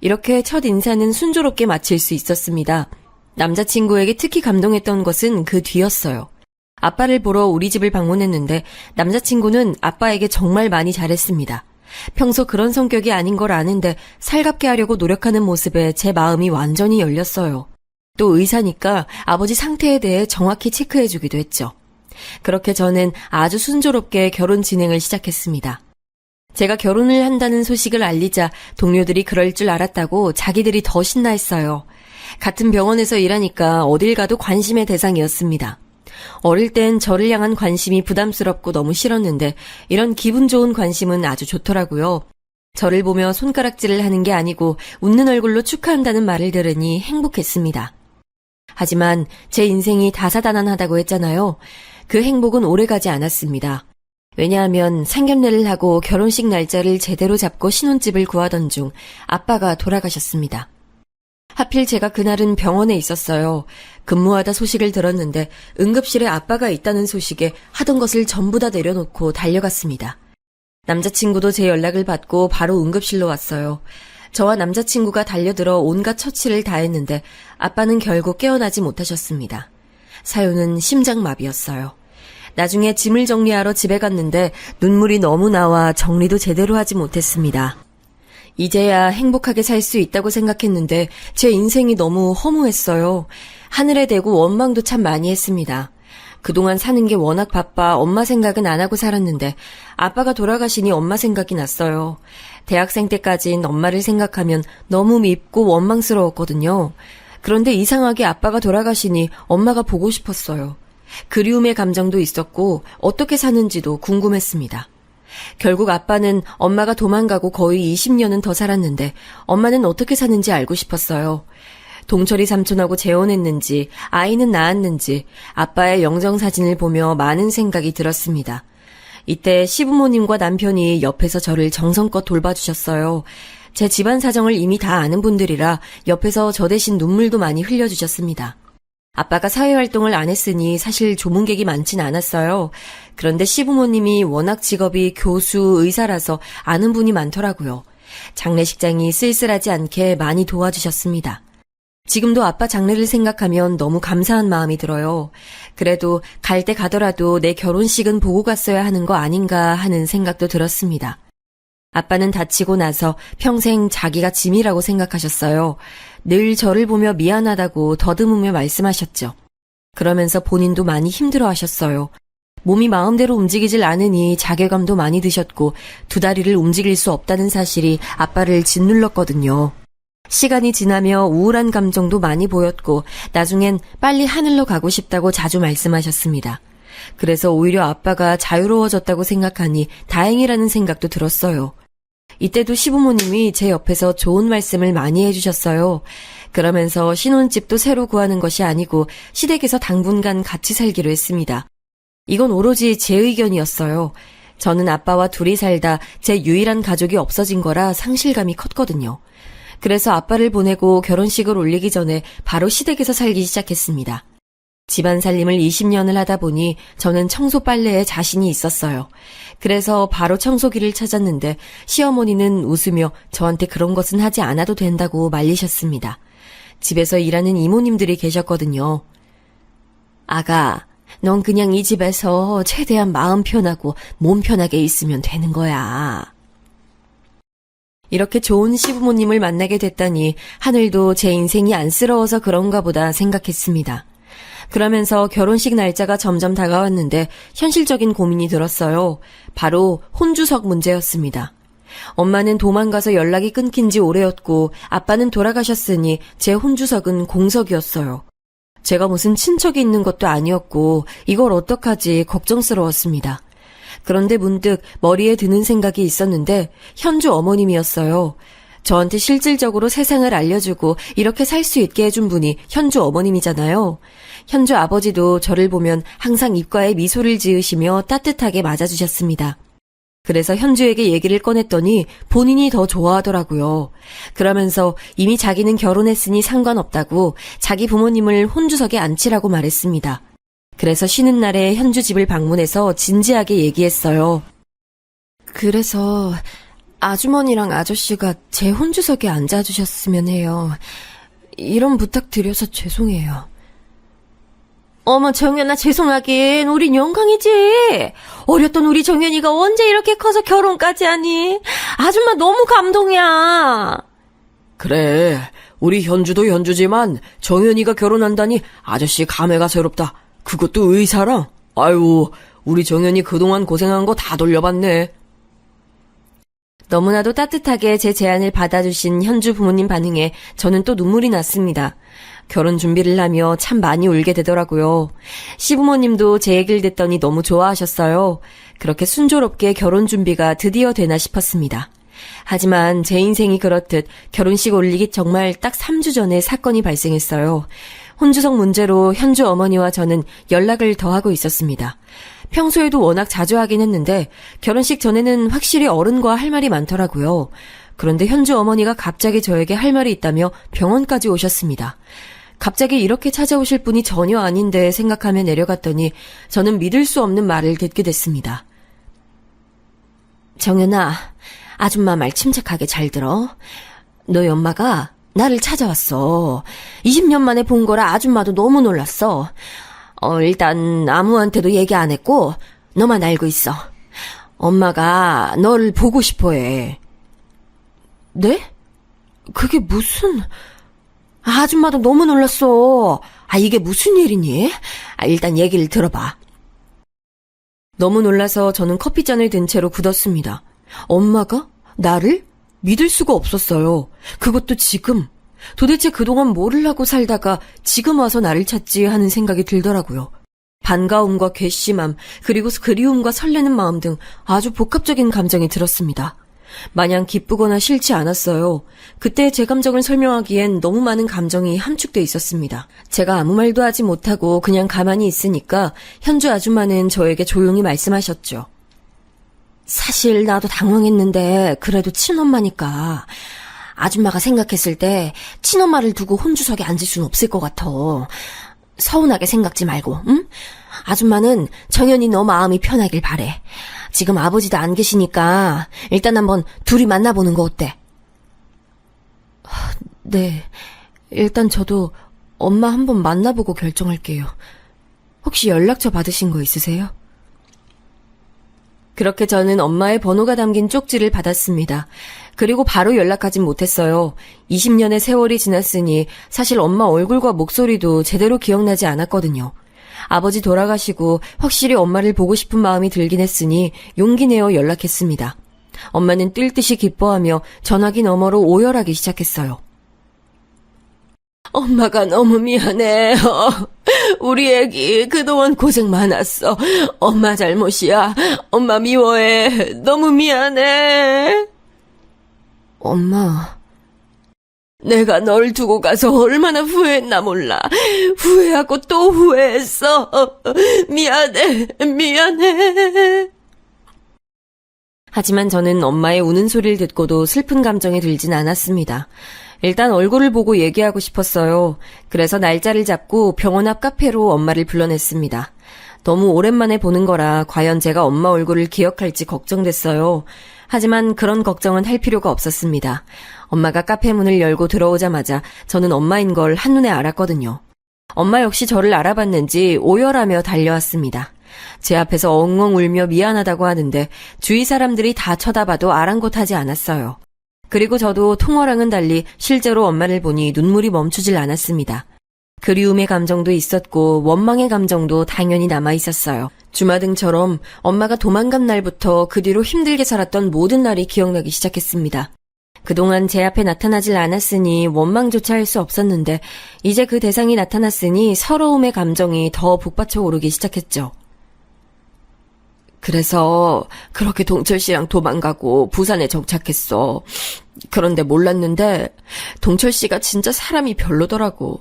이렇게 첫 인사는 순조롭게 마칠 수 있었습니다. 남자친구에게 특히 감동했던 것은 그 뒤였어요. 아빠를 보러 우리 집을 방문했는데 남자친구는 아빠에게 정말 많이 잘했습니다. 평소 그런 성격이 아닌 걸 아는데 살갑게 하려고 노력하는 모습에 제 마음이 완전히 열렸어요. 또 의사니까 아버지 상태에 대해 정확히 체크해주기도 했죠. 그렇게 저는 아주 순조롭게 결혼 진행을 시작했습니다. 제가 결혼을 한다는 소식을 알리자 동료들이 그럴 줄 알았다고 자기들이 더 신나했어요. 같은 병원에서 일하니까 어딜 가도 관심의 대상이었습니다. 어릴 땐 저를 향한 관심이 부담스럽고 너무 싫었는데 이런 기분 좋은 관심은 아주 좋더라고요. 저를 보며 손가락질을 하는 게 아니고 웃는 얼굴로 축하한다는 말을 들으니 행복했습니다. 하지만 제 인생이 다사다난하다고 했잖아요. 그 행복은 오래가지 않았습니다. 왜냐하면 상견례를 하고 결혼식 날짜를 제대로 잡고 신혼집을 구하던 중 아빠가 돌아가셨습니다. 하필 제가 그날은 병원에 있었어요. 근무하다 소식을 들었는데 응급실에 아빠가 있다는 소식에 하던 것을 전부 다 내려놓고 달려갔습니다. 남자친구도 제 연락을 받고 바로 응급실로 왔어요. 저와 남자친구가 달려들어 온갖 처치를 다했는데 아빠는 결국 깨어나지 못하셨습니다. 사유는 심장마비였어요. 나중에 짐을 정리하러 집에 갔는데 눈물이 너무 나와 정리도 제대로 하지 못했습니다. 이제야 행복하게 살 수 있다고 생각했는데 제 인생이 너무 허무했어요. 하늘에 대고 원망도 참 많이 했습니다. 그동안 사는 게 워낙 바빠 엄마 생각은 안 하고 살았는데 아빠가 돌아가시니 엄마 생각이 났어요. 대학생 때까진 엄마를 생각하면 너무 밉고 원망스러웠거든요. 그런데 이상하게 아빠가 돌아가시니 엄마가 보고 싶었어요. 그리움의 감정도 있었고 어떻게 사는지도 궁금했습니다. 결국 아빠는 엄마가 도망가고 거의 20년은 더 살았는데 엄마는 어떻게 사는지 알고 싶었어요. 동철이 삼촌하고 재혼했는지 아이는 낳았는지 아빠의 영정사진을 보며 많은 생각이 들었습니다. 이때 시부모님과 남편이 옆에서 저를 정성껏 돌봐주셨어요. 제 집안 사정을 이미 다 아는 분들이라 옆에서 저 대신 눈물도 많이 흘려주셨습니다. 아빠가 사회활동을 안 했으니 사실 조문객이 많진 않았어요. 그런데 시부모님이 워낙 직업이 교수, 의사라서 아는 분이 많더라고요. 장례식장이 쓸쓸하지 않게 많이 도와주셨습니다. 지금도 아빠 장례를 생각하면 너무 감사한 마음이 들어요. 그래도 갈 때 가더라도 내 결혼식은 보고 갔어야 하는 거 아닌가 하는 생각도 들었습니다. 아빠는 다치고 나서 평생 자기가 짐이라고 생각하셨어요. 늘 저를 보며 미안하다고 더듬으며 말씀하셨죠. 그러면서 본인도 많이 힘들어하셨어요. 몸이 마음대로 움직이질 않으니 자괴감도 많이 드셨고 두 다리를 움직일 수 없다는 사실이 아빠를 짓눌렀거든요. 시간이 지나며 우울한 감정도 많이 보였고 나중엔 빨리 하늘로 가고 싶다고 자주 말씀하셨습니다. 그래서 오히려 아빠가 자유로워졌다고 생각하니 다행이라는 생각도 들었어요. 이때도 시부모님이 제 옆에서 좋은 말씀을 많이 해주셨어요. 그러면서 신혼집도 새로 구하는 것이 아니고 시댁에서 당분간 같이 살기로 했습니다. 이건 오로지 제 의견이었어요. 저는 아빠와 둘이 살다 제 유일한 가족이 없어진 거라 상실감이 컸거든요. 그래서 아빠를 보내고 결혼식을 올리기 전에 바로 시댁에서 살기 시작했습니다. 집안 살림을 20년을 하다 보니 저는 청소 빨래에 자신이 있었어요. 그래서 바로 청소기를 찾았는데 시어머니는 웃으며 저한테 그런 것은 하지 않아도 된다고 말리셨습니다. 집에서 일하는 이모님들이 계셨거든요. 아가, 넌 그냥 이 집에서 최대한 마음 편하고 몸 편하게 있으면 되는 거야. 이렇게 좋은 시부모님을 만나게 됐다니 하늘도 제 인생이 안쓰러워서 그런가 보다 생각했습니다. 그러면서 결혼식 날짜가 점점 다가왔는데 현실적인 고민이 들었어요. 바로 혼주석 문제였습니다. 엄마는 도망가서 연락이 끊긴 지 오래였고 아빠는 돌아가셨으니 제 혼주석은 공석이었어요. 제가 무슨 친척이 있는 것도 아니었고 이걸 어떡하지 걱정스러웠습니다. 그런데 문득 머리에 드는 생각이 있었는데 현주 어머님이었어요. 저한테 실질적으로 세상을 알려주고 이렇게 살 수 있게 해준 분이 현주 어머님이잖아요. 현주 아버지도 저를 보면 항상 입가에 미소를 지으시며 따뜻하게 맞아주셨습니다. 그래서 현주에게 얘기를 꺼냈더니 본인이 더 좋아하더라고요. 그러면서 이미 자기는 결혼했으니 상관없다고 자기 부모님을 혼주석에 앉히라고 말했습니다. 그래서 쉬는 날에 현주 집을 방문해서 진지하게 얘기했어요. 그래서 아주머니랑 아저씨가 제 혼주석에 앉아주셨으면 해요. 이런 부탁 드려서 죄송해요. 어머 정연아 죄송하긴 우린 영광이지. 어렸던 우리 정연이가 언제 이렇게 커서 결혼까지 하니. 아줌마 너무 감동이야. 그래, 우리 현주도 현주지만 정연이가 결혼한다니 아저씨 감회가 새롭다. 그것도 의사랑? 아유, 우리 정연이 그동안 고생한 거 다 돌려봤네. 너무나도 따뜻하게 제 제안을 받아주신 현주 부모님 반응에 저는 또 눈물이 났습니다. 결혼 준비를 하며 참 많이 울게 되더라고요. 시부모님도 제 얘기를 듣더니 너무 좋아하셨어요. 그렇게 순조롭게 결혼 준비가 드디어 되나 싶었습니다. 하지만 제 인생이 그렇듯 결혼식 올리기 정말 딱 3주 전에 사건이 발생했어요. 혼주석 문제로 현주 어머니와 저는 연락을 더 하고 있었습니다. 평소에도 워낙 자주 하긴 했는데 결혼식 전에는 확실히 어른과 할 말이 많더라고요. 그런데 현주 어머니가 갑자기 저에게 할 말이 있다며 병원까지 오셨습니다. 갑자기 이렇게 찾아오실 분이 전혀 아닌데 생각하며 내려갔더니 저는 믿을 수 없는 말을 듣게 됐습니다. 정연아, 아줌마 말 침착하게 잘 들어. 너희 엄마가 나를 찾아왔어. 20년 만에 본 거라 아줌마도 너무 놀랐어. 일단 아무한테도 얘기 안 했고 너만 알고 있어. 엄마가 널 보고 싶어 해. 네? 그게 무슨... 아줌마도 너무 놀랐어. 이게 무슨 일이니? 일단 얘기를 들어봐. 너무 놀라서 저는 커피잔을 든 채로 굳었습니다. 엄마가? 나를? 믿을 수가 없었어요. 그것도 지금. 도대체 그동안 뭐를 하고 살다가 지금 와서 나를 찾지 하는 생각이 들더라고요. 반가움과 괘씸함, 그리고 그리움과 설레는 마음 등 아주 복합적인 감정이 들었습니다. 마냥 기쁘거나 싫지 않았어요. 그때 제 감정을 설명하기엔 너무 많은 감정이 함축돼 있었습니다. 제가 아무 말도 하지 못하고 그냥 가만히 있으니까 현주 아줌마는 저에게 조용히 말씀하셨죠. 사실 나도 당황했는데 그래도 친엄마니까 아줌마가 생각했을 때 친엄마를 두고 혼주석에 앉을 수는 없을 것 같아. 서운하게 생각지 말고, 응? 아줌마는 정연이 너 마음이 편하길 바래. 지금 아버지도 안 계시니까 일단 한번 둘이 만나보는 거 어때? 네, 일단 저도 엄마 한번 만나보고 결정할게요. 혹시 연락처 받으신 거 있으세요? 그렇게 저는 엄마의 번호가 담긴 쪽지를 받았습니다. 그리고 바로 연락하진 못했어요. 20년의 세월이 지났으니 사실 엄마 얼굴과 목소리도 제대로 기억나지 않았거든요. 아버지 돌아가시고 확실히 엄마를 보고 싶은 마음이 들긴 했으니 용기 내어 연락했습니다. 엄마는 뛸 듯이 기뻐하며 전화기 너머로 오열하기 시작했어요. 엄마가 너무 미안해. 우리 애기 그동안 고생 많았어. 엄마 잘못이야. 엄마 미워해. 너무 미안해. 엄마, 내가 널 두고 가서 얼마나 후회했나 몰라. 후회하고 또 후회했어. 미안해. 미안해. 하지만 저는 엄마의 우는 소리를 듣고도 슬픈 감정에 들진 않았습니다. 일단 얼굴을 보고 얘기하고 싶었어요. 그래서 날짜를 잡고 병원 앞 카페로 엄마를 불러냈습니다. 너무 오랜만에 보는 거라 과연 제가 엄마 얼굴을 기억할지 걱정됐어요. 하지만 그런 걱정은 할 필요가 없었습니다. 엄마가 카페 문을 열고 들어오자마자 저는 엄마인 걸 한눈에 알았거든요. 엄마 역시 저를 알아봤는지 오열하며 달려왔습니다. 제 앞에서 엉엉 울며 미안하다고 하는데 주위 사람들이 다 쳐다봐도 아랑곳하지 않았어요. 그리고 저도 통화랑은 달리 실제로 엄마를 보니 눈물이 멈추질 않았습니다. 그리움의 감정도 있었고 원망의 감정도 당연히 남아있었어요. 주마등처럼 엄마가 도망간 날부터 그 뒤로 힘들게 살았던 모든 날이 기억나기 시작했습니다. 그동안 제 앞에 나타나질 않았으니 원망조차 할 수 없었는데 이제 그 대상이 나타났으니 서러움의 감정이 더 북받쳐 오르기 시작했죠. 그래서 그렇게 동철 씨랑 도망가고 부산에 정착했어. 그런데 몰랐는데 동철 씨가 진짜 사람이 별로더라고.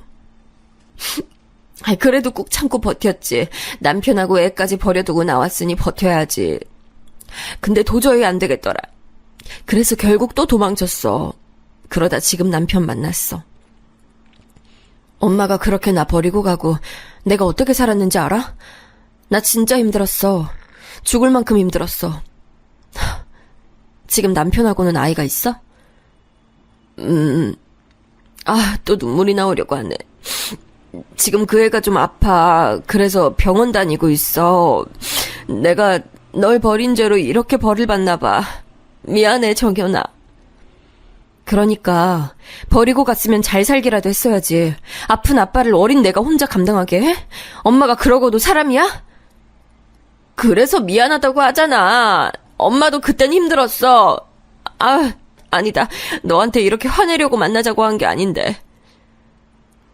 그래도 꾹 참고 버텼지. 남편하고 애까지 버려두고 나왔으니 버텨야지. 근데 도저히 안 되겠더라. 그래서 결국 또 도망쳤어. 그러다 지금 남편 만났어. 엄마가 그렇게 나 버리고 가고 내가 어떻게 살았는지 알아? 나 진짜 힘들었어. 죽을 만큼 힘들었어. 지금 남편하고는 아이가 있어? 또 눈물이 나오려고 하네. 지금 그 애가 좀 아파. 그래서 병원 다니고 있어. 내가 널 버린 죄로 이렇게 벌을 받나 봐. 미안해, 정연아. 그러니까 버리고 갔으면 잘 살기라도 했어야지. 아픈 아빠를 어린 내가 혼자 감당하게 해? 엄마가 그러고도 사람이야? 그래서 미안하다고 하잖아. 엄마도 그땐 힘들었어. 아니다. 너한테 이렇게 화내려고 만나자고 한 게 아닌데.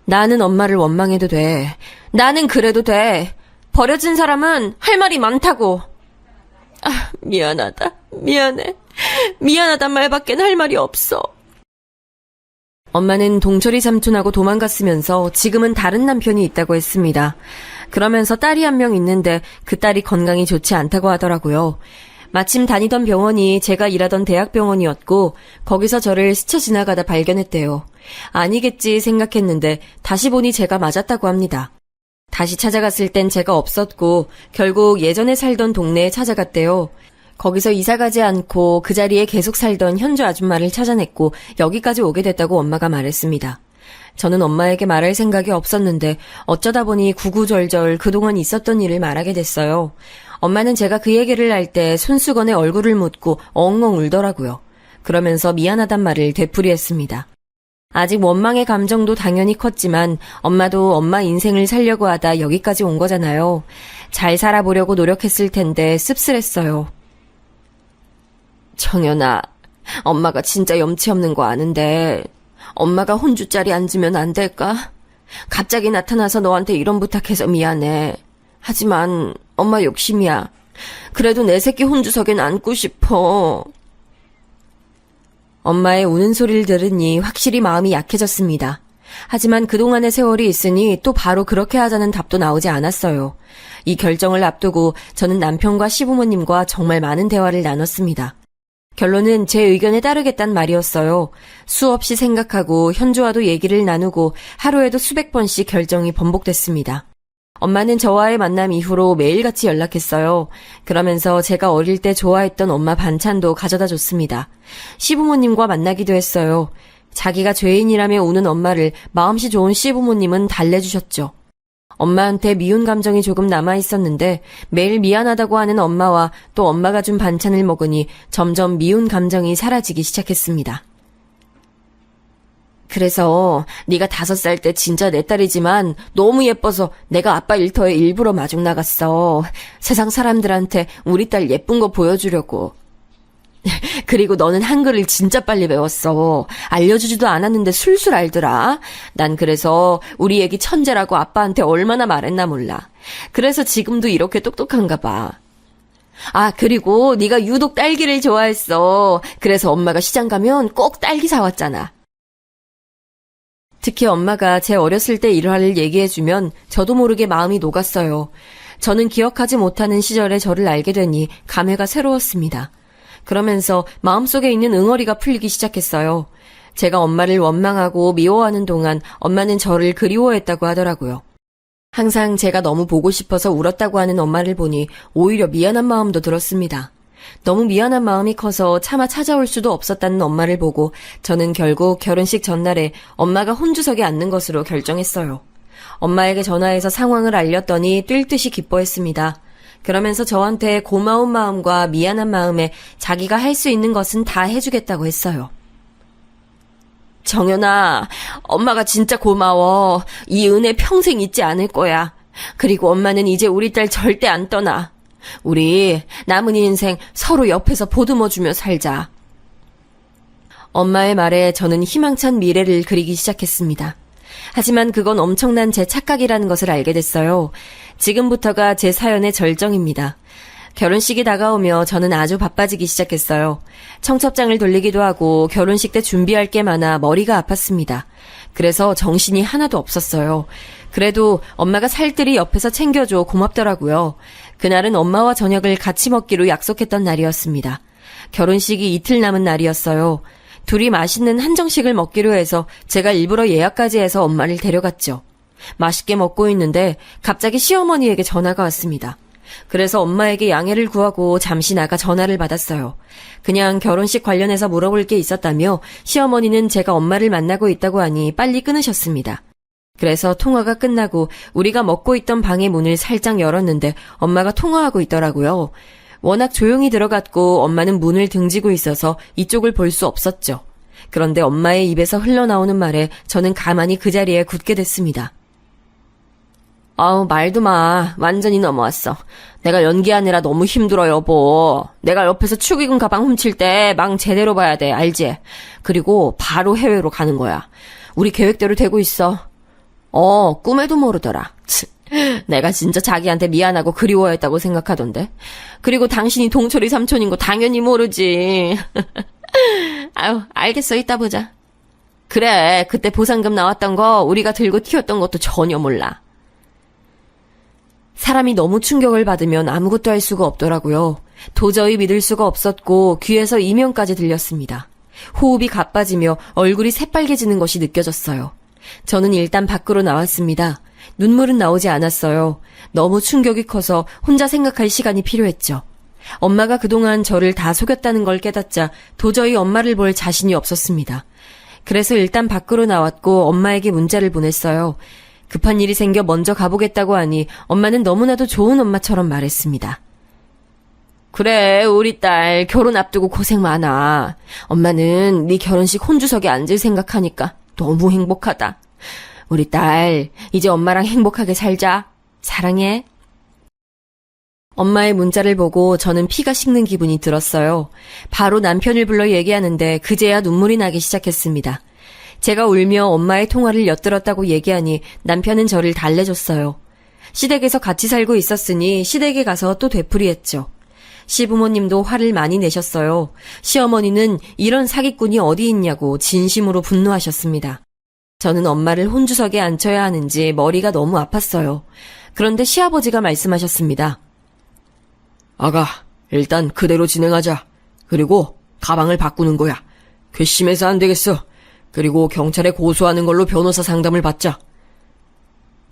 나는 엄마를 원망해도 돼. 나는 그래도 돼. 버려진 사람은 할 말이 많다고. 미안하다. 미안해. 미안하단 말밖엔 할 말이 없어. 엄마는 동철이 삼촌하고 도망갔으면서 지금은 다른 남편이 있다고 했습니다. 그러면서 딸이 한 명 있는데 그 딸이 건강이 좋지 않다고 하더라고요. 마침 다니던 병원이 제가 일하던 대학병원이었고 거기서 저를 스쳐 지나가다 발견했대요. 아니겠지 생각했는데 다시 보니 제가 맞았다고 합니다. 다시 찾아갔을 땐 제가 없었고 결국 예전에 살던 동네에 찾아갔대요. 거기서 이사가지 않고 그 자리에 계속 살던 현주 아줌마를 찾아냈고 여기까지 오게 됐다고 엄마가 말했습니다. 저는 엄마에게 말할 생각이 없었는데 어쩌다 보니 구구절절 그동안 있었던 일을 말하게 됐어요. 엄마는 제가 그 얘기를 할 때 손수건에 얼굴을 묻고 엉엉 울더라고요. 그러면서 미안하단 말을 되풀이했습니다. 아직 원망의 감정도 당연히 컸지만 엄마도 엄마 인생을 살려고 하다 여기까지 온 거잖아요. 잘 살아보려고 노력했을 텐데 씁쓸했어요. 정연아, 엄마가 진짜 염치 없는 거 아는데 엄마가 혼주자리 앉으면 안 될까? 갑자기 나타나서 너한테 이런 부탁해서 미안해. 하지만 엄마 욕심이야. 그래도 내 새끼 혼주석엔 앉고 싶어. 엄마의 우는 소리를 들으니 확실히 마음이 약해졌습니다. 하지만 그동안의 세월이 있으니 또 바로 그렇게 하자는 답도 나오지 않았어요. 이 결정을 앞두고 저는 남편과 시부모님과 정말 많은 대화를 나눴습니다. 결론은 제 의견에 따르겠단 말이었어요. 수없이 생각하고 현주와도 얘기를 나누고 하루에도 수백 번씩 결정이 번복됐습니다. 엄마는 저와의 만남 이후로 매일같이 연락했어요. 그러면서 제가 어릴 때 좋아했던 엄마 반찬도 가져다 줬습니다. 시부모님과 만나기도 했어요. 자기가 죄인이라며 우는 엄마를 마음씨 좋은 시부모님은 달래주셨죠. 엄마한테 미운 감정이 조금 남아있었는데 매일 미안하다고 하는 엄마와 또 엄마가 준 반찬을 먹으니 점점 미운 감정이 사라지기 시작했습니다. 그래서 네가 5살 때 진짜 내 딸이지만 너무 예뻐서 내가 아빠 일터에 일부러 마중 나갔어. 세상 사람들한테 우리 딸 예쁜 거 보여주려고. 그리고 너는 한글을 진짜 빨리 배웠어. 알려주지도 않았는데 술술 알더라. 난 그래서 우리 애기 천재라고 아빠한테 얼마나 말했나 몰라. 그래서 지금도 이렇게 똑똑한가 봐. 아, 그리고 네가 유독 딸기를 좋아했어. 그래서 엄마가 시장 가면 꼭 딸기 사왔잖아. 특히 엄마가 제 어렸을 때 일화를 얘기해주면 저도 모르게 마음이 녹았어요. 저는 기억하지 못하는 시절의 저를 알게 되니 감회가 새로웠습니다. 그러면서 마음속에 있는 응어리가 풀리기 시작했어요. 제가 엄마를 원망하고 미워하는 동안 엄마는 저를 그리워했다고 하더라고요. 항상 제가 너무 보고 싶어서 울었다고 하는 엄마를 보니 오히려 미안한 마음도 들었습니다. 너무 미안한 마음이 커서 차마 찾아올 수도 없었다는 엄마를 보고 저는 결국 결혼식 전날에 엄마가 혼주석에 앉는 것으로 결정했어요. 엄마에게 전화해서 상황을 알렸더니 뛸 듯이 기뻐했습니다. 그러면서 저한테 고마운 마음과 미안한 마음에 자기가 할 수 있는 것은 다 해주겠다고 했어요. 정연아, 엄마가 진짜 고마워. 이 은혜 평생 잊지 않을 거야. 그리고 엄마는 이제 우리 딸 절대 안 떠나. 우리 남은 인생 서로 옆에서 보듬어주며 살자. 엄마의 말에 저는 희망찬 미래를 그리기 시작했습니다. 하지만 그건 엄청난 제 착각이라는 것을 알게 됐어요. 지금부터가 제 사연의 절정입니다. 결혼식이 다가오며 저는 아주 바빠지기 시작했어요. 청첩장을 돌리기도 하고 결혼식 때 준비할 게 많아 머리가 아팠습니다. 그래서 정신이 하나도 없었어요. 그래도 엄마가 살뜰히 옆에서 챙겨줘 고맙더라고요. 그날은 엄마와 저녁을 같이 먹기로 약속했던 날이었습니다. 결혼식이 이틀 남은 날이었어요. 둘이 맛있는 한정식을 먹기로 해서 제가 일부러 예약까지 해서 엄마를 데려갔죠. 맛있게 먹고 있는데 갑자기 시어머니에게 전화가 왔습니다. 그래서 엄마에게 양해를 구하고 잠시 나가 전화를 받았어요. 그냥 결혼식 관련해서 물어볼 게 있었다며 시어머니는 제가 엄마를 만나고 있다고 하니 빨리 끊으셨습니다. 그래서 통화가 끝나고 우리가 먹고 있던 방의 문을 살짝 열었는데 엄마가 통화하고 있더라고요. 워낙 조용히 들어갔고 엄마는 문을 등지고 있어서 이쪽을 볼 수 없었죠. 그런데 엄마의 입에서 흘러나오는 말에 저는 가만히 그 자리에 굳게 됐습니다. 아우, 말도 마. 완전히 넘어왔어. 내가 연기하느라 너무 힘들어, 여보. 내가 옆에서 축의금 가방 훔칠 때 망 제대로 봐야 돼, 알지? 그리고 바로 해외로 가는 거야. 우리 계획대로 되고 있어. 꿈에도 모르더라. 내가 진짜 자기한테 미안하고 그리워했다고 생각하던데. 그리고 당신이 동철이 삼촌인 거 당연히 모르지. 아유, 알겠어. 이따 보자. 그래, 그때 보상금 나왔던 거 우리가 들고 튀었던 것도 전혀 몰라. 사람이 너무 충격을 받으면 아무것도 할 수가 없더라고요. 도저히 믿을 수가 없었고 귀에서 이명까지 들렸습니다. 호흡이 가빠지며 얼굴이 새빨개지는 것이 느껴졌어요. 저는 일단 밖으로 나왔습니다. 눈물은 나오지 않았어요. 너무 충격이 커서 혼자 생각할 시간이 필요했죠. 엄마가 그동안 저를 다 속였다는 걸 깨닫자 도저히 엄마를 볼 자신이 없었습니다. 그래서 일단 밖으로 나왔고 엄마에게 문자를 보냈어요. 급한 일이 생겨 먼저 가보겠다고 하니 엄마는 너무나도 좋은 엄마처럼 말했습니다. 그래, 우리 딸 결혼 앞두고 고생 많아. 엄마는 네 결혼식 혼주석에 앉을 생각하니까 너무 행복하다. 우리 딸, 이제 엄마랑 행복하게 살자. 사랑해. 엄마의 문자를 보고 저는 피가 식는 기분이 들었어요. 바로 남편을 불러 얘기하는데 그제야 눈물이 나기 시작했습니다. 제가 울며 엄마의 통화를 엿들었다고 얘기하니 남편은 저를 달래줬어요. 시댁에서 같이 살고 있었으니 시댁에 가서 또 되풀이했죠. 시부모님도 화를 많이 내셨어요. 시어머니는 이런 사기꾼이 어디 있냐고 진심으로 분노하셨습니다. 저는 엄마를 혼주석에 앉혀야 하는지 머리가 너무 아팠어요. 그런데 시아버지가 말씀하셨습니다. 아가, 일단 그대로 진행하자. 그리고 가방을 바꾸는 거야. 괘씸해서 안 되겠어. 그리고 경찰에 고소하는 걸로 변호사 상담을 받자.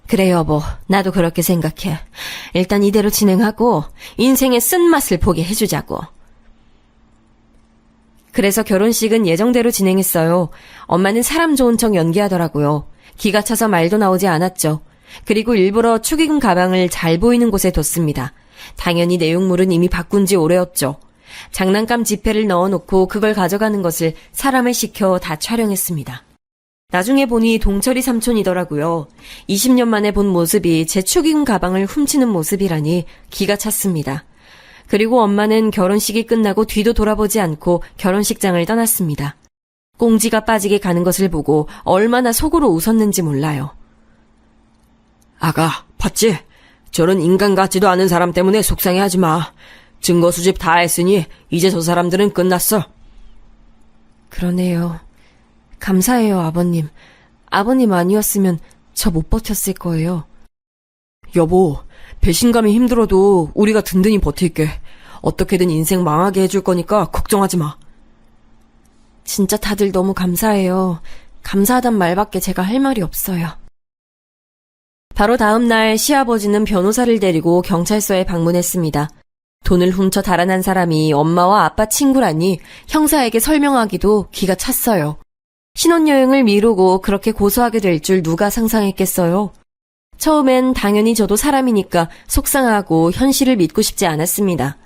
그래, 여보. 나도 그렇게 생각해. 일단 이대로 진행하고 인생의 쓴맛을 보게 해주자고. 그래서 결혼식은 예정대로 진행했어요. 엄마는 사람 좋은 척 연기하더라고요. 기가 차서 말도 나오지 않았죠. 그리고 일부러 축의금 가방을 잘 보이는 곳에 뒀습니다. 당연히 내용물은 이미 바꾼 지 오래였죠. 장난감 지폐를 넣어놓고 그걸 가져가는 것을 사람을 시켜 다 촬영했습니다. 나중에 보니 동철이 삼촌이더라고요. 20년 만에 본 모습이 제 축의금 가방을 훔치는 모습이라니 기가 찼습니다. 그리고 엄마는 결혼식이 끝나고 뒤도 돌아보지 않고 결혼식장을 떠났습니다. 꽁지가 빠지게 가는 것을 보고 얼마나 속으로 웃었는지 몰라요. 아가, 봤지? 저런 인간 같지도 않은 사람 때문에 속상해하지 마. 증거 수집 다 했으니 이제 저 사람들은 끝났어. 그러네요. 감사해요, 아버님. 아버님 아니었으면 저 못 버텼을 거예요. 여보, 배신감이 힘들어도 우리가 든든히 버틸게. 어떻게든 인생 망하게 해줄 거니까 걱정하지 마. 진짜 다들 너무 감사해요. 감사하단 말밖에 제가 할 말이 없어요. 바로 다음 날 시아버지는 변호사를 데리고 경찰서에 방문했습니다. 돈을 훔쳐 달아난 사람이 엄마와 아빠 친구라니 형사에게 설명하기도 기가 찼어요. 신혼여행을 미루고 그렇게 고소하게 될 줄 누가 상상했겠어요. 처음엔 당연히 저도 사람이니까 속상하고 현실을 믿고 싶지 않았습니다.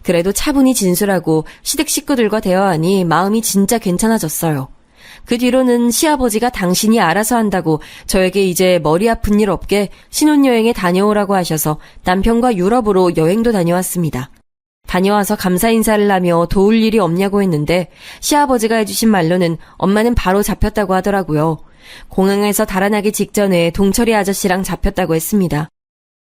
그래도 차분히 진술하고 시댁 식구들과 대화하니 마음이 진짜 괜찮아졌어요. 그 뒤로는 시아버지가 당신이 알아서 한다고 저에게 이제 머리 아픈 일 없게 신혼여행에 다녀오라고 하셔서 남편과 유럽으로 여행도 다녀왔습니다. 다녀와서 감사 인사를 하며 도울 일이 없냐고 했는데 시아버지가 해주신 말로는 엄마는 바로 잡혔다고 하더라고요. 공항에서 달아나기 직전에 동철이 아저씨랑 잡혔다고 했습니다.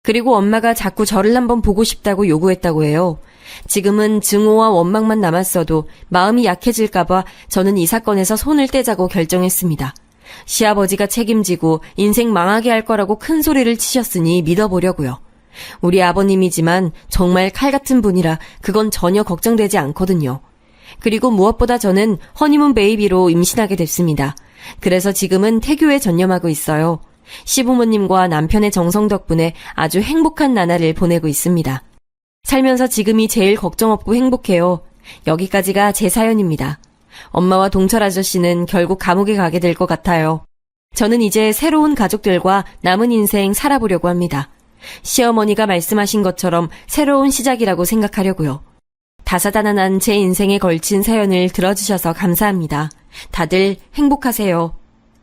그리고 엄마가 자꾸 저를 한번 보고 싶다고 요구했다고 해요. 지금은 증오와 원망만 남았어도 마음이 약해질까봐 저는 이 사건에서 손을 떼자고 결정했습니다. 시아버지가 책임지고 인생 망하게 할 거라고 큰 소리를 치셨으니 믿어보려고요. 우리 아버님이지만 정말 칼 같은 분이라 그건 전혀 걱정되지 않거든요. 그리고 무엇보다 저는 허니문 베이비로 임신하게 됐습니다. 그래서 지금은 태교에 전념하고 있어요. 시부모님과 남편의 정성 덕분에 아주 행복한 나날을 보내고 있습니다. 살면서 지금이 제일 걱정 없고 행복해요. 여기까지가 제 사연입니다. 엄마와 동철 아저씨는 결국 감옥에 가게 될 것 같아요. 저는 이제 새로운 가족들과 남은 인생 살아보려고 합니다. 시어머니가 말씀하신 것처럼 새로운 시작이라고 생각하려고요. 다사다난한 제 인생에 걸친 사연을 들어주셔서 감사합니다. 다들 행복하세요.